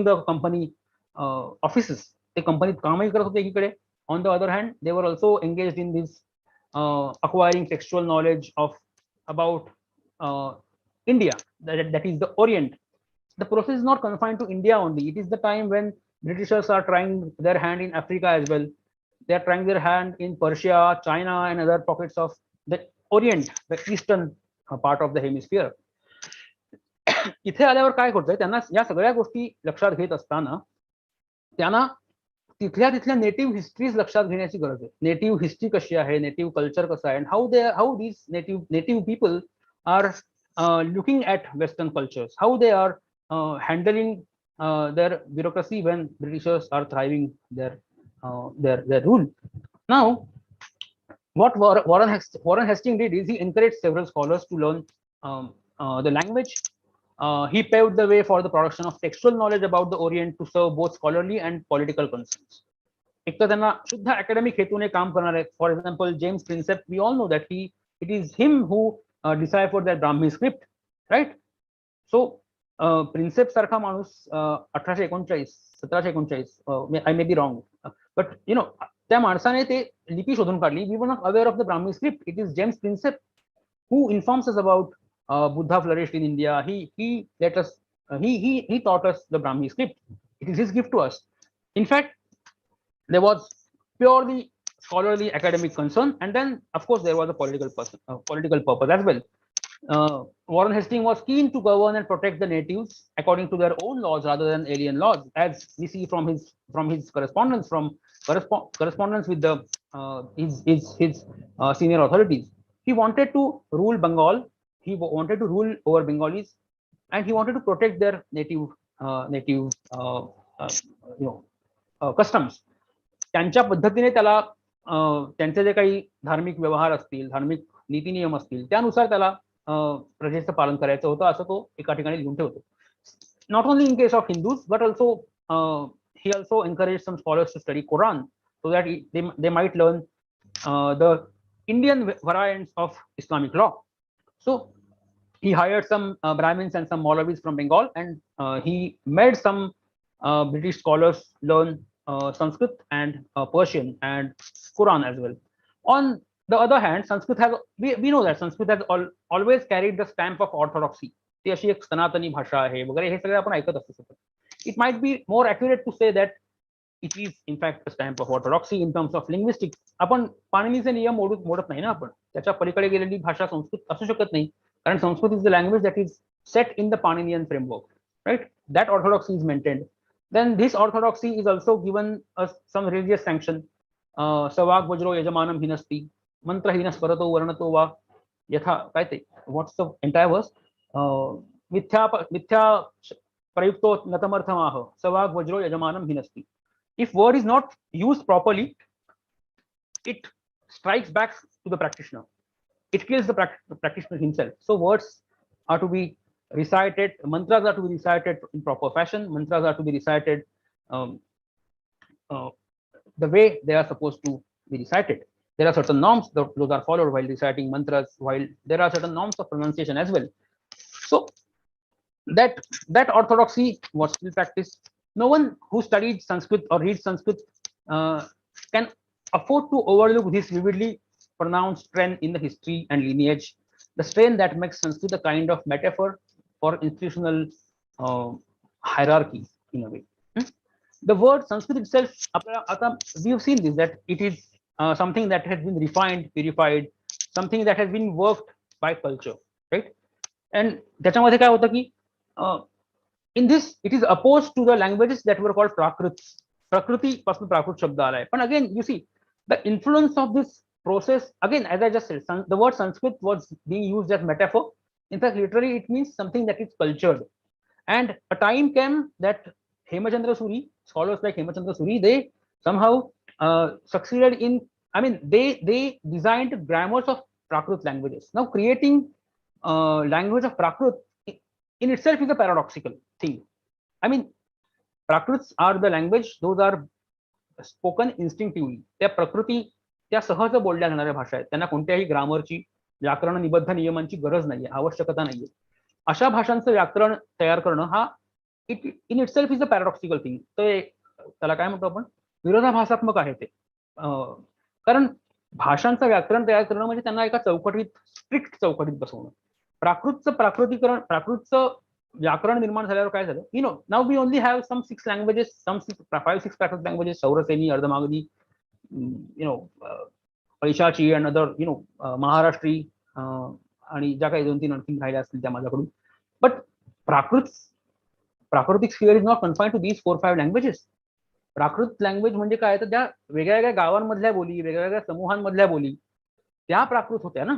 the company offices. ते कंपनीत कामही करत होते एकीकडे. On the other hand they were also engaged in this acquiring textual knowledge of about India, that is the Orient. The process is not confined to India only. It is the time when Britishers are trying their hand in Africa as well. They are trying their hand in Persia, China, and other pockets of the Orient, the eastern part of the hemisphere. इथे आल्यावर काय होतंय, त्यांना या सगळ्या गोष्टी लक्षात घेत असताना त्यांना तिथल्या नेटिव्ह हिस्ट्रीज लक्षात घेण्याची गरज आहे. नेटिव्ह हिस्ट्री कशी आहे, नेटिव्ह कल्चर कसं आहे, how these native people are looking at western cultures, how they are handling their bureaucracy when Britishers are thriving their rule. Now, what Warren Hastings did is he encouraged several scholars to learn the language. He paved the way for the production of textual knowledge about the Orient to serve both scholarly and political concerns. एक तर त्यांना शुद्ध academic हेतूने काम करणार आहे. For example, James Prinsep, we all know that it is him who deciphered that Brahmi script, right? So Prinsep सारखा माणूस 1839 1739 I may be wrong, but you know त्या माणसाने ते लिपी शोधून काढली. We were not aware of the Brahmi script. It is James Prinsep who informs us about Buddha flourished in India. He taught us the Brahmi script. It is his gift to us. In fact, there was purely scholarly academic concern, and then of course there was a political purpose as well. Warren Hastings was keen to govern and protect the natives according to their own laws rather than alien laws, as we see from his correspondence with the his senior authorities. He wanted to rule Bengal. He wanted to rule over Bengalis, and he wanted to protect their native customs. त्यांच्या पद्धतीने त्याला त्यांचे जे काही धार्मिक व्यवहार असतील, धार्मिक नीती नियम असतील, त्यानुसार त्याला प्रजेचं पालन करायचं होतं, असं तो एका ठिकाणी लिहून ठेवतो. Not only in case of Hindus, but also he also encouraged some scholars to study Quran so that they might learn the Indian variants of Islamic law. So he hired some Brahmins and some Maulavis from Bengal, and he made some British scholars learn Sanskrit and Persian and Quran as well. On the other hand, Sanskrit has, we know that Sanskrit has always carried the stamp of orthodoxy. ती अशी एक सनातनी भाषा आहे वगैरे, हे सगळे आपण ऐकत असतो. It might be more accurate to say that it is in fact a stamp of orthodoxy in terms of linguistics. आपण पाणिनीचे नियम मोडत नाही ना, आपण त्याच्या पलीकडे गेलेली भाषा संस्कृत असू शकत नाही, कारण Sanskrit is the language that is set in the Paninian framework, right? That orthodoxy is maintained. Then this orthodoxy is also given us some religious sanction. सवाग वज्रो यजमानम हिनस्ति, मंत्रहीन स्परतो वर्णतो वा यथा, काय ते, what's the entire verse? मिथ्या प्रयुक्तो नतमर्थमाह सवाग वज्रो यजमानम हिनस्ति. If word is not used properly, it strikes back to the practitioner. It kills the practitioner himself. So words are to be recited, mantras are to be recited in proper fashion. Mantras are to be recited the way they are supposed to be recited. There are certain norms that those are followed while reciting mantras, while there are certain norms of pronunciation as well. So that orthodoxy was still practiced. No one who studied Sanskrit or reads Sanskrit can afford to overlook this vividly pronounced trend in the history and lineage, the strain that makes Sanskrit a kind of metaphor for institutional hierarchy in a way. The word Sanskrit itself, we have seen this, that it is something that has been refined, purified, something that has been worked by culture, right? And त्याच्यामध्ये काय होतं की in this it is opposed to the languages that were called Prakrits. Prakriti पासून प्राकृत शब्द आलाय. But again, you see the influence of this process, again, as I just said, the word Sanskrit was being used as metaphor. In fact, literally it means something that is cultured. And a time came that Hemachandra Suri, scholars like Hemachandra Suri, they somehow succeeded in, I mean, they designed grammars of Prakrit languages. Now creating language of Prakrit in itself is a paradoxical thing. I mean, Prakrits are the language, those are spoken instinctively. त्या प्रकृती, त्या सहज बोलल्या जाणाऱ्या भाषा आहेत. त्यांना कोणत्याही ग्रामरची, व्याकरण निबद्ध नियमांची गरज नाहीये, आवश्यकता नाहीये. अशा भाषांचं व्याकरण तयार करणं हा in itself is a paradoxical thing. तर त्याला काय म्हणतो आपण, विरोधाभासात्मक आहे ते. कारण भाषांचं व्याकरण तयार करणं म्हणजे त्यांना एका चौकटीत, स्ट्रिक्ट चौकटीत बसवणं. प्राकृतचं व्याकरण निर्माण झाल्यावर काय झालं, now we only have some 6 languages, some 5-6 Prakrit languages, Sauraseni, Ardhamagadhi, Paishachi and other महाराष्ट्री, आणि ज्या काही 2-3 आणखी राहिल्या असतील त्या माझ्याकडून. बट प्राकृतिक sphere is not confined to these 4-5 languages. Prakrit language म्हणजे काय, तर त्या वेगळ्या वेगळ्या गावांमधल्या बोली, वेगळ्या वेगळ्या समूहांमधल्या बोली, त्या प्राकृत होत्या ना.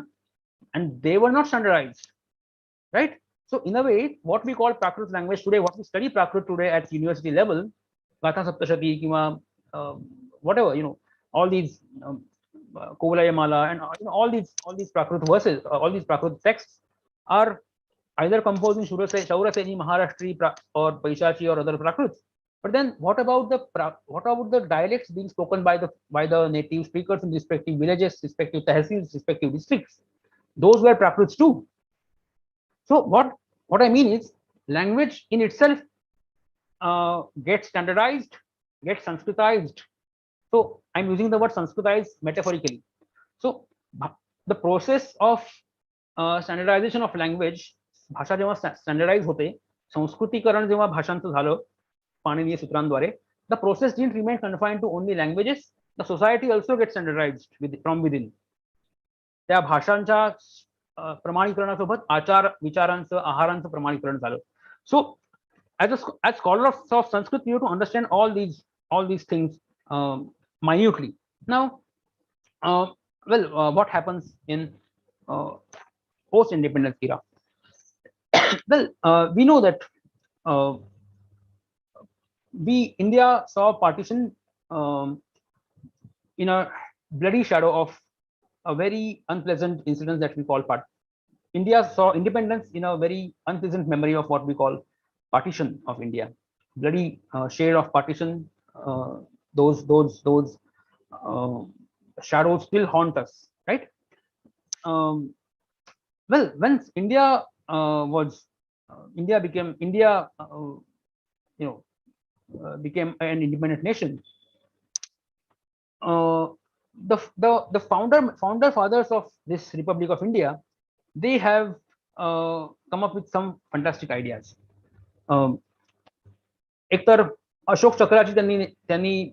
And they were not standardised, right? So in a way, what we call Prakrit language today, what we study Prakrit today at university level, Gatha Saptashati, Kima, whatever, all these Kovalayamala and all these Prakrit verses, all these Prakrit texts are either composed in Shauraseni, Maharashtri, or Paishachi or other Prakrits. But then what about the dialects being spoken by the native speakers in respective villages, respective tehsils, respective districts? Those were Prakrits too. So what I mean is, language in itself gets standardized, gets Sanskritized. So I'm using the word Sanskritized metaphorically. So the process of standardization of language, भाषा जेव्हा standardise होते, संस्कृतीकरण जेव्हा भाषांचं झालं पाणिनीय सूत्रांद्वारे, the process didn't remain confined to only languages. The society also gets standardized from within. त्या भाषांच्या प्रमाणीकरणासोबत आचार विचारांचं, आहारांचं प्रमाणीकरण झालं. सो as scholars of Sanskrit, you have to understand all these things minutely. Now, what happens in post-independence era? Well, we know that India saw partition in a bloody shadow of a very unpleasant incident that we call India saw independence in a very unpleasant memory of what we call partition of India. Bloody shade of partition. Those shadows still haunt us, right? Well, when India became an independent nation, the founder fathers of this Republic of India, they have come up with some fantastic ideas. एकतर अशोक चक्राची त्यांनी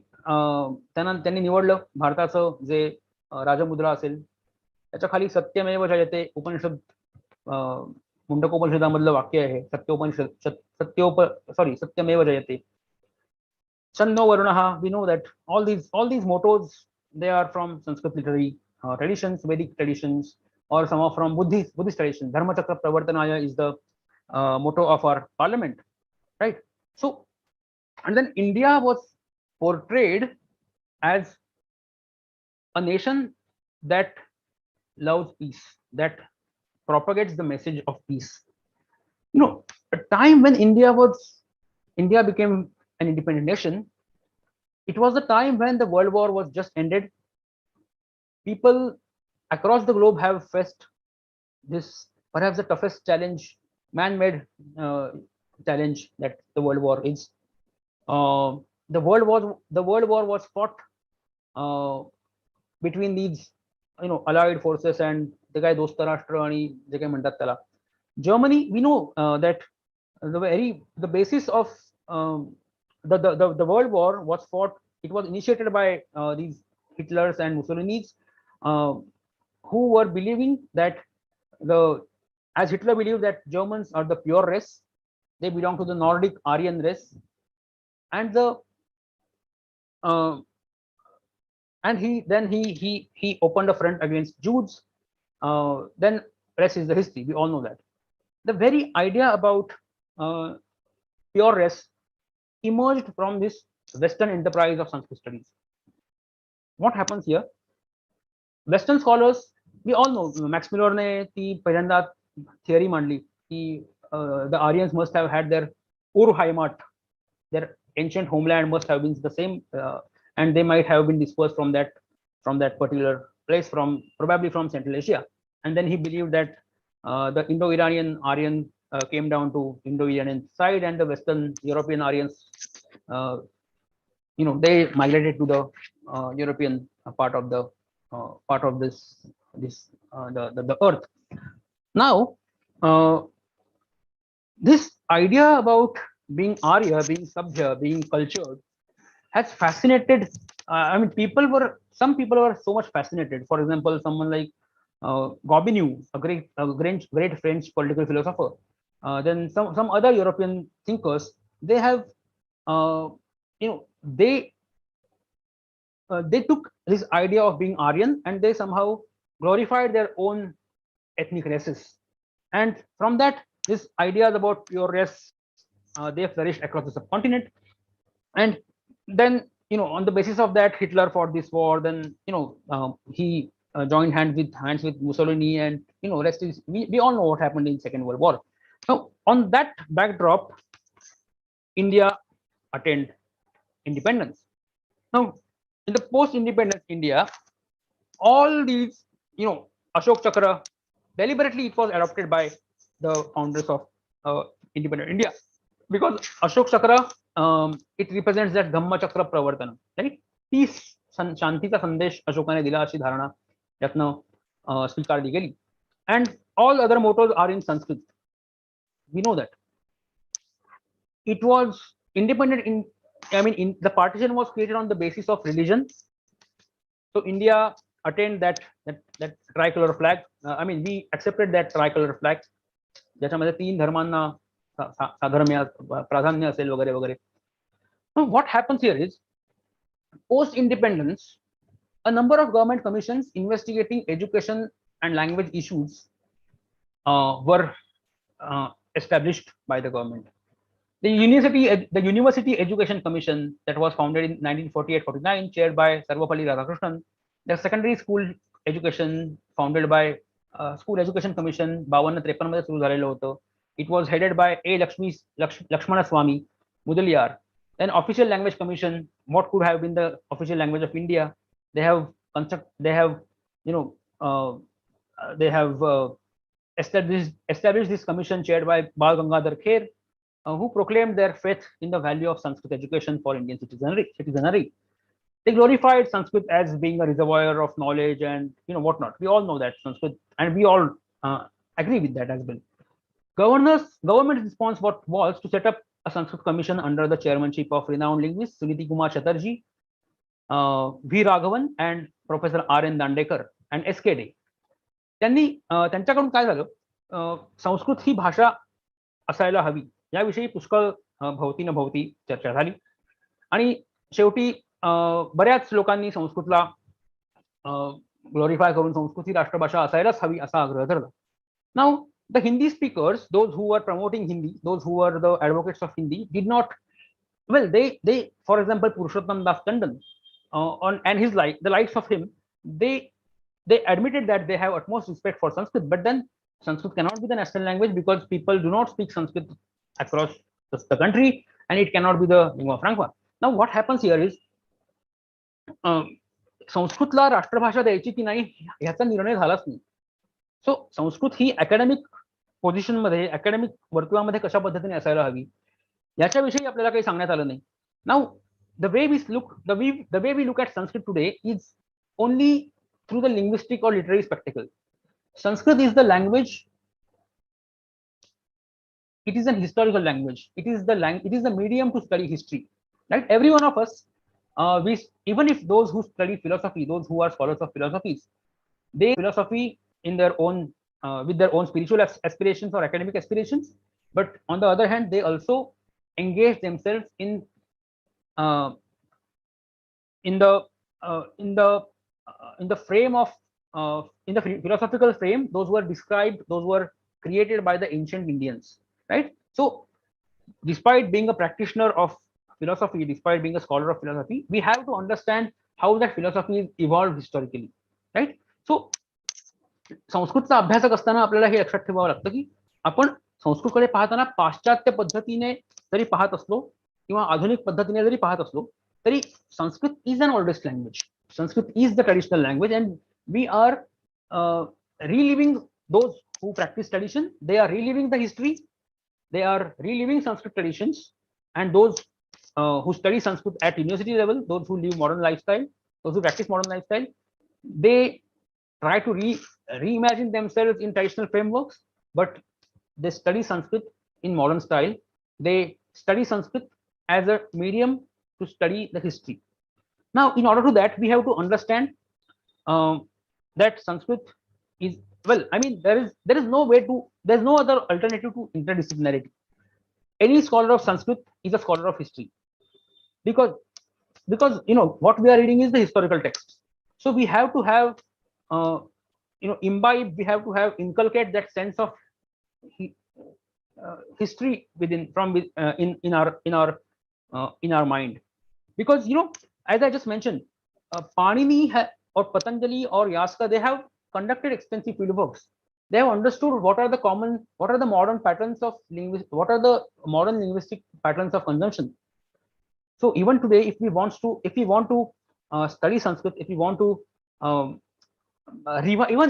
निवडलं. भारताचं जे राजमुद्रा असेल त्याच्या खाली सत्यमेव जयते उपनिषद, मुंडकोपनिषदामधलं वाक्य आहे, सत्यमेव जयते. Channo Varunaha, we know that all these mottos, they are from Sanskrit literary traditions, Vedic traditions, or some are from Buddhist traditions. Dharmachakra Pravartanaya is the motto of our parliament, right? So, and then India was portrayed as a nation that loves peace, that propagates the message of peace. A time when India became an independent nation, it was the time when the World War was just ended. People across the globe have faced this, perhaps the toughest challenge, man-made challenge that the World War is. The World War was fought between these allied forces and the guy Dostarashtra आणि जे काही म्हणतात त्याला. Germany, we know that the basis of the World War was fought. It was initiated by these Hitlers and Mussolinis, who were believing that as Hitler believed that Germans are the pure race, they belong to the Nordic Aryan race, and he opened a front against Jews. Then rest is the history. We all know that. The very idea about pure race emerged from this Western enterprise of Sanskrit studies. What happens here? Western scholars, we all know, Max Muller ने ती पहिल्यांदा theory मांडली की the Aryans must have had their Ur-Heimat, their ancient homeland must have been the same, and they might have been dispersed from that particular place, probably from Central Asia. And then he believed that the Indo-Iranian Aryan came down to Indo-Iranian side, and the Western European Aryans they migrated to the European part of the earth. Now, this idea about being Arya, being Sabhya, being cultured has fascinated. Some people were so much fascinated. For example, someone like Gobineau, a great French political philosopher. Then some other European thinkers, they have, uh, you know, they took this idea of being Aryan and they somehow glorified their own ethnic races. And from that, these ideas about pure race, they flourished across the subcontinent. And then, on the basis of that, Hitler fought this war. Then, he joined hands with Mussolini, and rest is we all know what happened in Second World War. Now, on that backdrop, India attained independence. Now, in the post-independence India, all these, Ashok Chakra, deliberately it was adopted by the founders of independent India, because Ashok Chakra, it represents that Dhamma Chakra Pravartana, right? Peace, शांतीचा संदेश अशोकाने दिला अशी धारणा यातनं स्वीकारली गेली. And all other mottos are in Sanskrit. We know that. It was independent the partition was created on the basis of religion. So India attained that tricolor flag. We accepted that tricolor flag, ज्याच्यामध्ये 3 धर्मांना साधर्म्य प्राधान्य असेल वगैरे वगैरे. Now what happens here is, post independence, a number of government commissions investigating education and language issues were established by the government. The University Education Commission, that was founded in 1948-49, chaired by Sarvapalli Radhakrishnan. The Secondary School Education, founded by School Education Commission, 52-53 मध्ये सुरू झालेलं होतं. It was headed by A. Lakshmana Swamy Mudaliar. Then Official Language Commission, what could have been the official language of India? They have established this commission chaired by Bal Gangadhar Kher, who proclaimed their faith in the value of Sanskrit education for Indian citizenry. They glorified Sanskrit as being a reservoir of knowledge and whatnot. We all know that Sanskrit, and we all agree with that as well. Government's response was to set up a Sanskrit commission under the chairmanship of renowned linguist Suniti Kumar Chatterjee, V. Raghavan, and Professor R.N. Dandekar and S.K. Day. त्यांच्याकडून काय झालं, संस्कृत ही भाषा असायला हवी याविषयी पुष्कळ भोवती न भोवती चर्चा झाली, आणि शेवटी बऱ्याच लोकांनी संस्कृतला ग्लोरिफाय करून संस्कृत ही राष्ट्रभाषा असायलाच हवी असा आग्रह धरला. Now the Hindi speakers, those who were promoting Hindi, those who were the advocates of Hindi, did not, they for example Purushottam Das Tandon, and the likes of him, they admitted that they have utmost respect for Sanskrit, but then Sanskrit cannot be the national language because people do not speak Sanskrit across the country, and it cannot be the lingua franca. Now what happens here is, संस्कृतला राष्ट्रभाषा द्यायची की नाही ह्याचा निर्णय झालाच नाही. सो संस्कृत ही academic position मध्ये, academic वर्तुळामध्ये कशा पद्धतीने असायला हवी याच्याविषयी आपल्याला काही सांगण्यात आलं नाही. Now the way we look at Sanskrit today is only through the linguistic or literary spectacle. Sanskrit is the language. It is an historical language. It is the medium to study history, right? Every one of us, even if those who study philosophy, those who are scholars of philosophies, they philosophy in their own with their own spiritual aspirations or academic aspirations, but on the other hand they also engage themselves in the frame of in the philosophical frame, those were created by the ancient Indians, right? So despite being a practitioner of philosophy, despite being a scholar of philosophy, we have to understand how that philosophy is evolved historically, right? So संस्कृतचा अभ्यासक असताना आपल्याला हे लक्षात ठेवावं लागतं की आपण संस्कृतकडे पाहताना पाश्चात्य पद्धतीने जरी पाहत असलो किंवा आधुनिक पद्धतीने जरी पाहत असलो तरी Sanskrit is an oldest language. Sanskrit is the traditional language, and we are reliving those who practice tradition. They are reliving the history, they are reliving Sanskrit traditions, and those who study Sanskrit at university level, those who live modern lifestyle, those who practice modern lifestyle, they try to reimagine themselves in traditional frameworks, but they study Sanskrit in modern style. They study Sanskrit as a medium to study the history. Now, in order to that, we have to understand that Sanskrit is, well, I mean, there is no way to, there's no other alternative to interdisciplinarity. Any scholar of Sanskrit is a scholar of history, because what we are reading is the historical text. So we have to have imbibe, we have to have inculcate that sense of history within in our mind, because as I just mentioned, Panini or Patanjali or Yaska, they have conducted extensive fieldworks. They have understood what are the modern patterns of what are the modern linguistic patterns of consumption. So even today, if we want to study Sanskrit, if we want to revive, even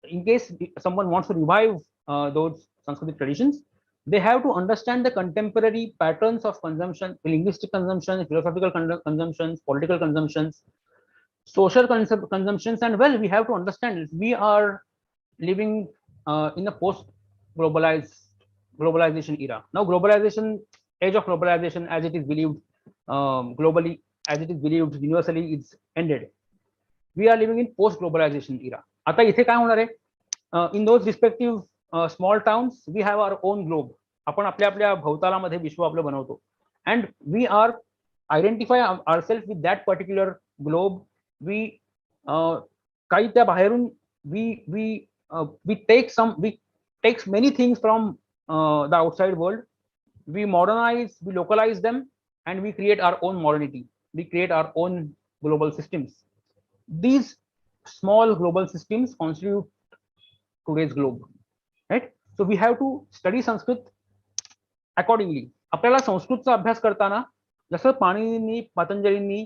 in case someone wants to revive those Sanskritic traditions, they have to understand the contemporary patterns of consumption, linguistic consumption, philosophical consumptions, political consumptions, social consumptions, and well, we have to understand we are living in a globalization era. Now, age of globalization, as it is believed globally, as it is believed universally, is ended. We are living in post-globalization era. आता इथे काय होणार आहे? In those respective small towns, we have our own globe. आपण आपल्या भवतालामध्ये विश्व आपलं बनवतो, and we are identify ourselves with that particular globe. We काही त्या बाहेरून we take many things from the outside world. We modernize, we localize them, and we create our own modernity. We create our own global systems. These small global systems constitute today's globe, right? So we have to study Sanskrit accordingly. आपल्याला संस्कृतचा अभ्यास करताना जसं पाणिनींनी, पतंजलींनी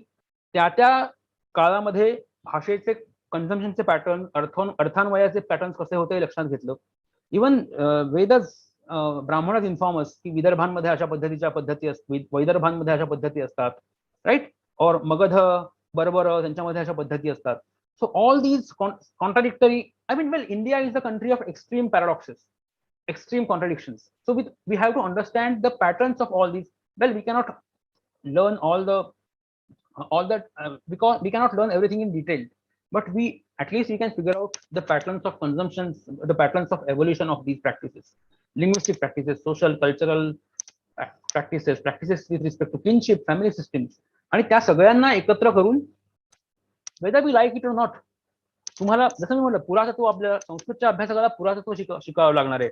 त्या काळामध्ये भाषेचे कन्झम्पशनचे pattern, अर्थान्वयाचे patterns कसे होते लक्षात घेतलं. इवन वेदच ब्राह्मणच इन्फॉर्म की विदर्भांमध्ये अशा पद्धतीच्या पद्धती असतात, वैदर्भांमध्ये अशा पद्धती असतात, राईट? और मगध, बर्बर, त्यांच्यामध्ये अशा पद्धती असतात. So all these contradictory, I mean, well, India is a country of extreme paradoxes, extreme contradictions. So we have to understand the patterns of all these. Well, we cannot learn because we cannot learn everything in detail, but at least we can figure out the patterns of consumptions, the patterns of evolution of these practices, linguistic practices, social, cultural practices with respect to kinship, family systems, आणि त्या सगळ्यांना एकत्र करून, whether we like it or not, तुम्हाला जसं मी म्हटलं, पुरातत्व, आपल्या संस्कृतच्या अभ्यासाला पुरातत्व शिकावं लागणार आहे.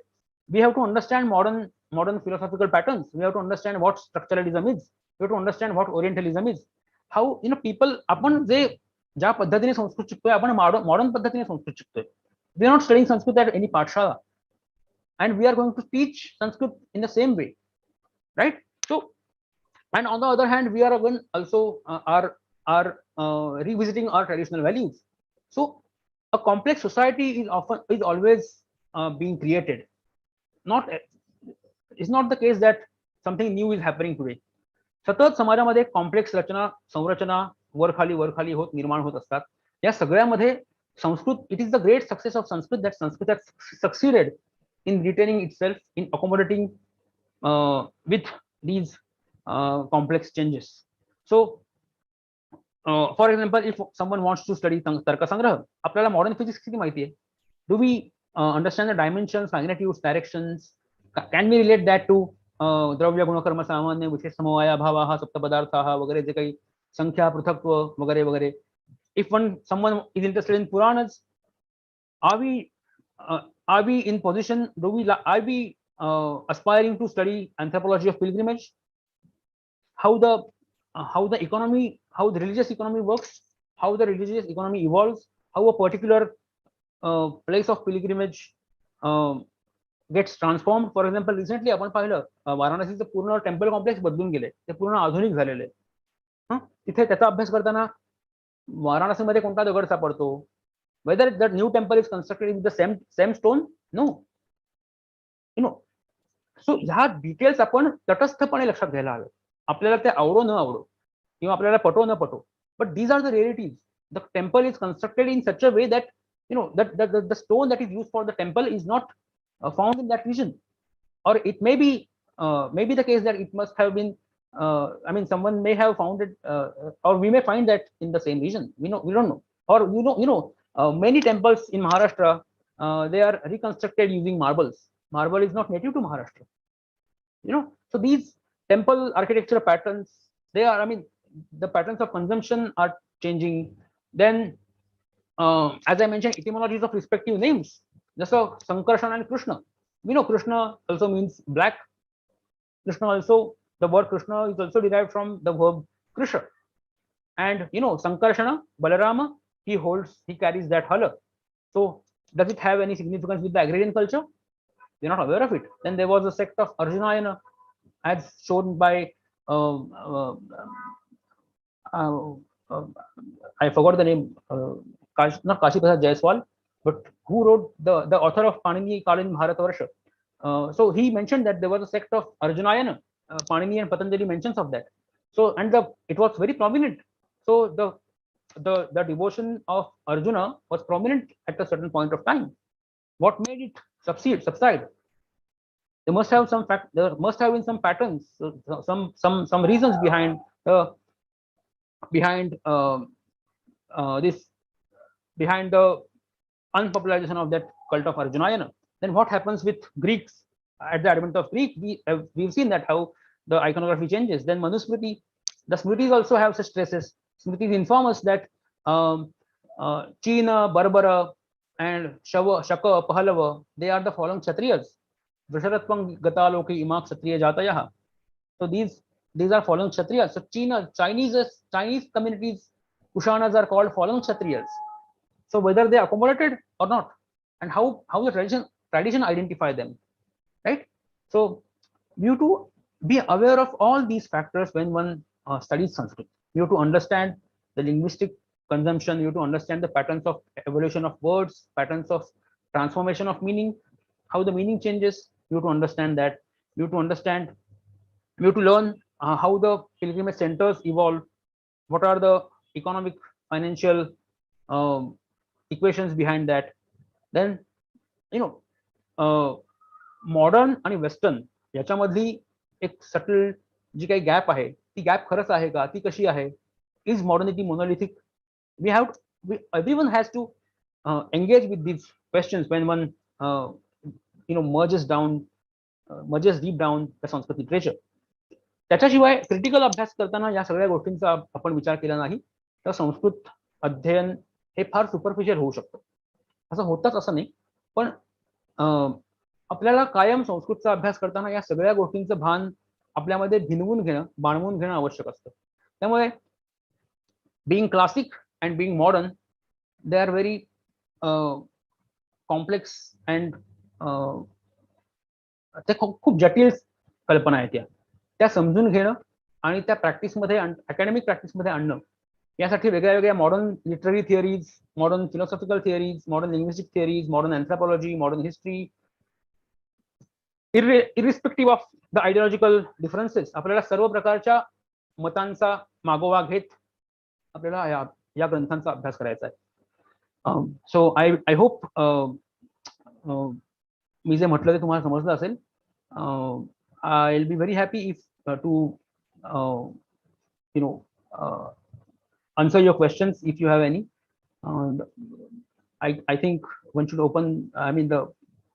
We have to understand modern philosophical patterns. We have to understand what structuralism is. We have to understand what Orientalism is. How people, आपण ज्या पद्धतीने संस्कृत शिकतोय, आपण मॉडर्न पद्धतीने संस्कृत शिकतोय. We are not studying Sanskrit at any Pathshala, and we are going to teach Sanskrit in the same way, right? So, and on the other hand, we are again also revisiting our traditional values. So a complex society is always being created. It's not the case that something new is happening today. सतत समाजामध्ये complex संरचना वर खाली होत निर्माण होत असतात. या सगळ्यामध्ये Sanskrit, it is the great success of Sanskrit that Sanskrit has succeeded in retaining itself, in accommodating with these complex changes. So for example, if someone wants to study तर्कसंग्रह, आपल्याला मॉडर्न फिजिक्स किती माहिती आहे? Do we understand the dimensions, magnitudes, directions? Can we relate that to द्रव्य, गुणकर्म, सामान्य, विशेष, समवाय, भावाः, सप्तपदार्थाः वगैरे, जे काही संख्या, पृथक्व वगैरे वगैरे. If someone is interested in Puranas, are we in position? Are we aspiring to study anthropology of pilgrimage? How the economy, how the religious economy works, how the religious economy evolves, how a particular place of pilgrimage gets transformed. For example, recently आपण पाहिलं वाराणसीचं पूर्ण temple complex बदलून गेले, ते पूर्ण आधुनिक झालेले. तिथे त्याचा अभ्यास करताना वाराणसीमध्ये कोणता दगड सापडतो, whether that new temple is constructed with the same stone, no, so ह्या डिटेल्स आपण तटस्थपणे लक्षात घ्यायला हवे. आपल्याला ते आवडो न आवडो किंवा आपल्याला पटो न पटो, but these are the realities. The temple is constructed in such a way that that the stone that is used for the temple is not found in that region, or it may be the case that it must have been I mean, someone may have found it, or we may find that in the same region. We don't know. Or many temples in Maharashtra, they are reconstructed using marbles. Marble is not native to Maharashtra. So these temple architecture patterns, they are, I mean, the patterns of consumption are changing. Then, as I mentioned, etymologies of respective names. Just so Sankarshan and Krishna. We know Krishna also means black. Krishna also, the word Krishna is also derived from the verb Krisha. And Sankarshana, Balarama, he carries that hala. So does it have any significance with the agrarian culture? We're not aware of it. Then there was a sect of Arjunayana, as shown by I forgot the name, not Kashi Prasad Jaiswal, but who wrote the author of Panini Kalin Bharatvarsha. So he mentioned that there was a sect of Arjunayana. Panini and Patanjali mentions of that. So it was very prominent. So the devotion of Arjuna was prominent at a certain point of time. What made it subside? There must have there must have been some patterns, some reasons behind behind the unpopularization of that cult of Arjunayana. Then what happens with Greeks? At the advent of Greek, we've seen that how the iconography changes. Then Manusmriti, the Smritis also have such traces. Smritis inform us that China, Barbara, and Shaka, Pahalava, they are the fallen Kshatriyas. Vrisharatvam Gataloki Ima Kshatriya Jatayaha. So these are fallen Kshatriyas. So Chinese communities, Kushanas, are called fallen Kshatriyas. So whether they are accommodated or not, and how the tradition identify them, right? So you have to be aware of all these factors when one studies Sanskrit. You have to understand the linguistic consumption. You have to understand the patterns of evolution of words, patterns of transformation of meaning, how the meaning changes. You have to understand that. You have to learn how the pilgrimage centers evolve. What are the economic, financial equations behind that? Then modern आणि western याच्यामधली एक subtle जी काही gap आहे, ती gap खरंच आहे का, ती कशी आहे? Is modernity monolithic? everyone has to engage with these questions when one merges deep down the Sanskrit literature. त्याच्याशिवाय क्रिटिकल अभ्यास करताना या सगळ्या गोष्टींचा आपण विचार केला नाही तर संस्कृत अध्ययन हे फार सुपरफिशियल होऊ शकतं. असं होतच असं नाही, पण आपल्याला कायम संस्कृतचा अभ्यास करताना या सगळ्या गोष्टींचं भान आपल्यामध्ये बाणवून घेणं आवश्यक असतं. त्यामुळे being classic and being modern, they are very complex and ते खूप जटिल कल्पना आहेत त्या समजून घेणं आणि त्या प्रॅक्टिसमध्ये, अकॅडमिक प्रॅक्टिसमध्ये आणणं, यासाठी वेगळ्या modern literary theories, modern philosophical theories, modern linguistic theories, modern anthropology, modern history, irrespective of the ideological differences, आपल्याला सर्व प्रकारच्या मतांचा मागोवा घेत आपल्याला या ग्रंथांचा अभ्यास करायचा आहे. सो आय होप मी जे म्हटलं ते तुम्हाला समजलं असेल. I will be very happy if two answer your questions if you have any. I think one should open, I mean the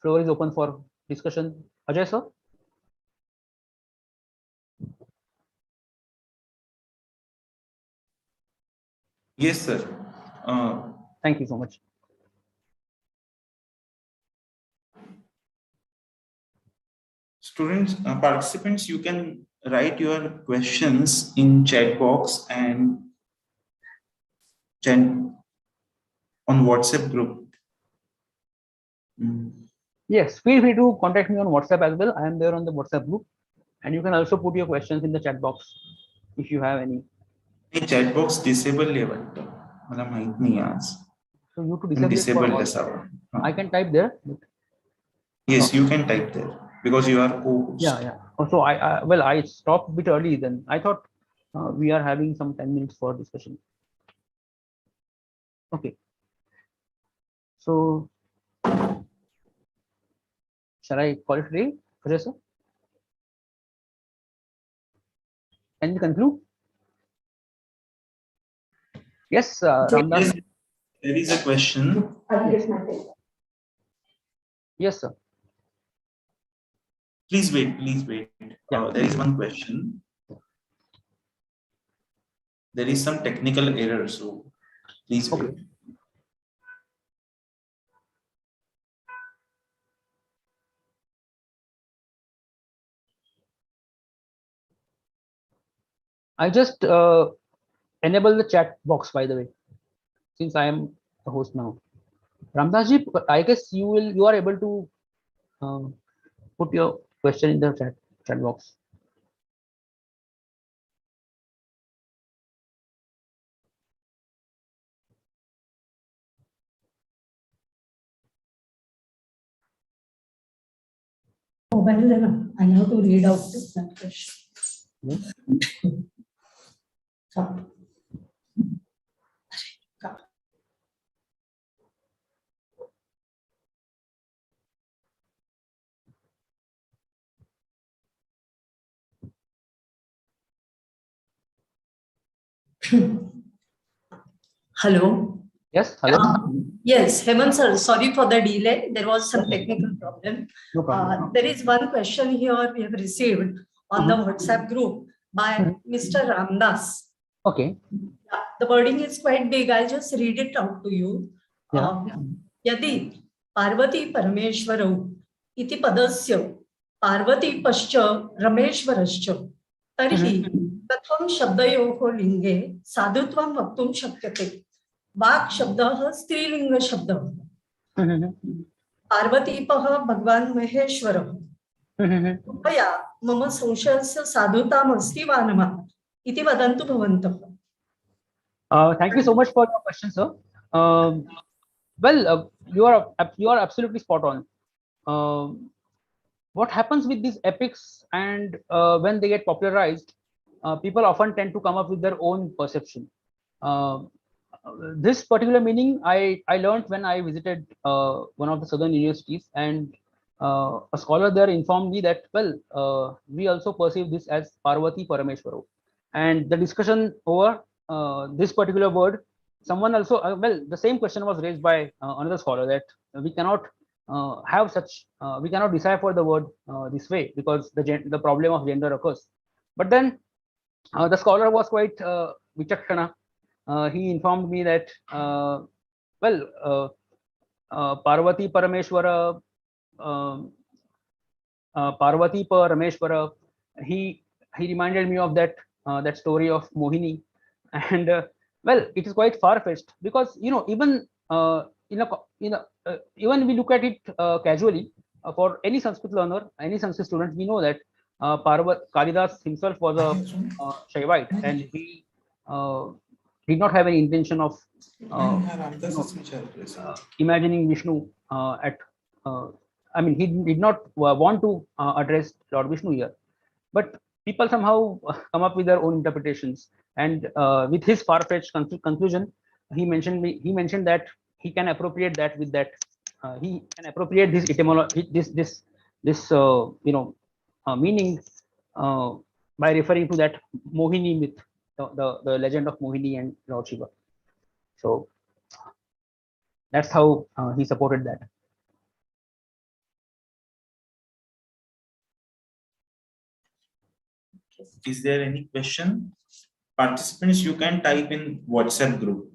floor is open for discussion. Ajay sir. Yes sir. Thank you so much. Students, participants, you can write your questions in chat box and on WhatsApp group. Yes, feel free to contact me on WhatsApp as well. I am there on the WhatsApp group, and you can also put your questions in the chat box if you have any. Chat box disable है वाटतं, मला माहित नाही आज. So you to disable it. I can type there. Yes, you can type there. because you are co-host. Yeah. So I stopped a bit early then. I thought we are having some 10 minutes for discussion. Okay. So shall I call it today, Professor? Can we conclude? Yes, Ramdas. There is a question. Yes, sir. Please wait. Please wait. Yeah. There is one question. There is some technical error, so please wait. Okay. I just enable the chat box, by the way, since I am the host now. Ramdasji, I guess you are able to put your question in the chat box. Mobile then I have to read out that question. Hello. Yes, hello. Yes, Hemant sir, sorry for the delay. There was some technical problem. No problem. There is one question here we have received on the WhatsApp group by Mr. Ramdas. Okay. The wording is quite big. I'll just read it out to you. यदि पार्वती परमेश्वरौ इति पदस्य पार्वतीपश्च रमेश्वरश्च तर्हि कथं शब्दयोः लिङ्गे साधुत्वं वक्तुं शक्यते? वाक् शब्दः स्त्रीलिङ्ग शब्दः, पार्वतीपः भगवान् महेश्वरः, कृपया मम संशयस्य साधुतामस्ति वा न वा इति वदन्तु भवन्तः. Thank you so much for your question, sir. Well, you are absolutely spot on. What happens with these epics, and when they get popularized, people often tend to come up with their own perception. This particular meaning I learned when I visited one of the southern universities, and a scholar there informed me that, well, we also perceive this as Parvati Parameshwaro. And the discussion over this particular word, someone also, well, the same question was raised by another scholar, that we cannot have such, we cannot decipher the word this way, because the problem of gender occurs. But then the scholar was quite vichakshana. He informed me that, Parvati Parameshwara, Parvati Parameshwara, he reminded me of that that story of Mohini. And well, it is quite far-fetched, because even even we look at it casually, for any Sanskrit learner, any Sanskrit student, we know that Kalidas himself was a Shaivite, and he did not have any intention of imagining Vishnu at. I mean, he did not want to address Lord Vishnu here, but people somehow come up with their own interpretations. And with his far-fetched conclusion, he mentioned that he can appropriate that with that. He can appropriate this etymology, this meaning by referring to that Mohini myth, the legend of Mohini and Lord Shiva. So that's how he supported that. Is there any question? Participants, you can type in WhatsApp group.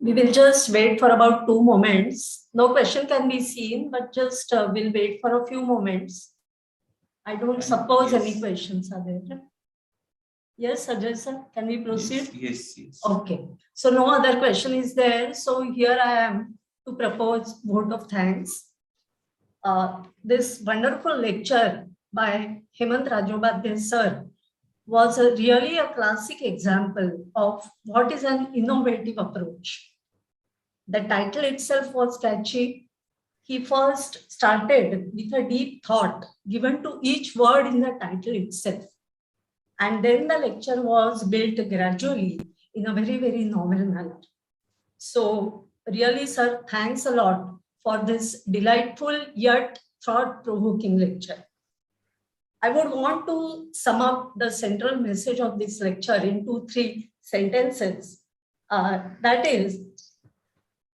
We will just wait for about 2 moments. No question can be seen, but just we'll wait for a few moments. I don't suppose any questions are there. Yes, Ajay sir, can we proceed? Yes. Okay. So no other question is there. So here I am to propose vote of thanks. This wonderful lecture by Hemant Rajopadhye sir was really a classic example of what is an innovative approach. The title itself was catchy. He first started with a deep thought given to each word in the title itself. And then the lecture was built gradually in a very, very novel manner. So really, sir, thanks a lot for this delightful yet thought-provoking lecture. I would want to sum up the central message of this lecture into 3 sentences. That is,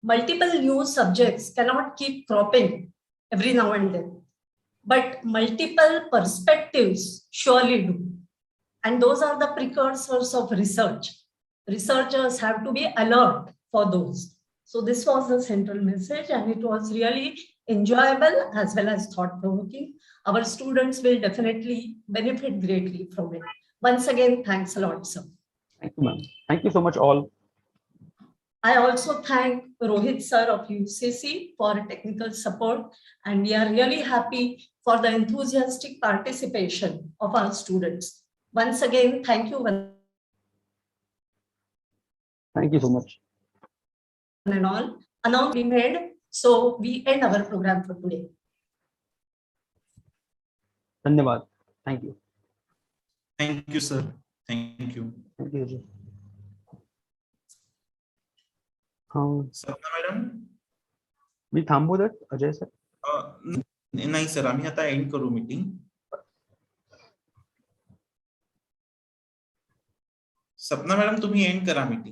multiple new subjects cannot keep cropping every now and then, but multiple perspectives surely do. And those are the precursors of research. Researchers have to be alert for those. So this was the central message, and it was really enjoyable as well as thought-provoking. Our students will definitely benefit greatly from it. Once again, thanks a lot, sir. Thank you, ma'am. Thank you so much, all. I also thank Rohit sir of UCC for technical support, and we are really happy for the enthusiastic participation of our students. Once again, thank you. Thank you so much. And all announcement we made, so we end our program for today. Dhanyavad. Thank you. Thank you, sir. Thank you. Thank you, sir. सपना madam, मी थांबू देत Ajay sir? नाही sir, आम्ही आता and करू meeting. सपना madam, तुम्ही and करा मीटिंग.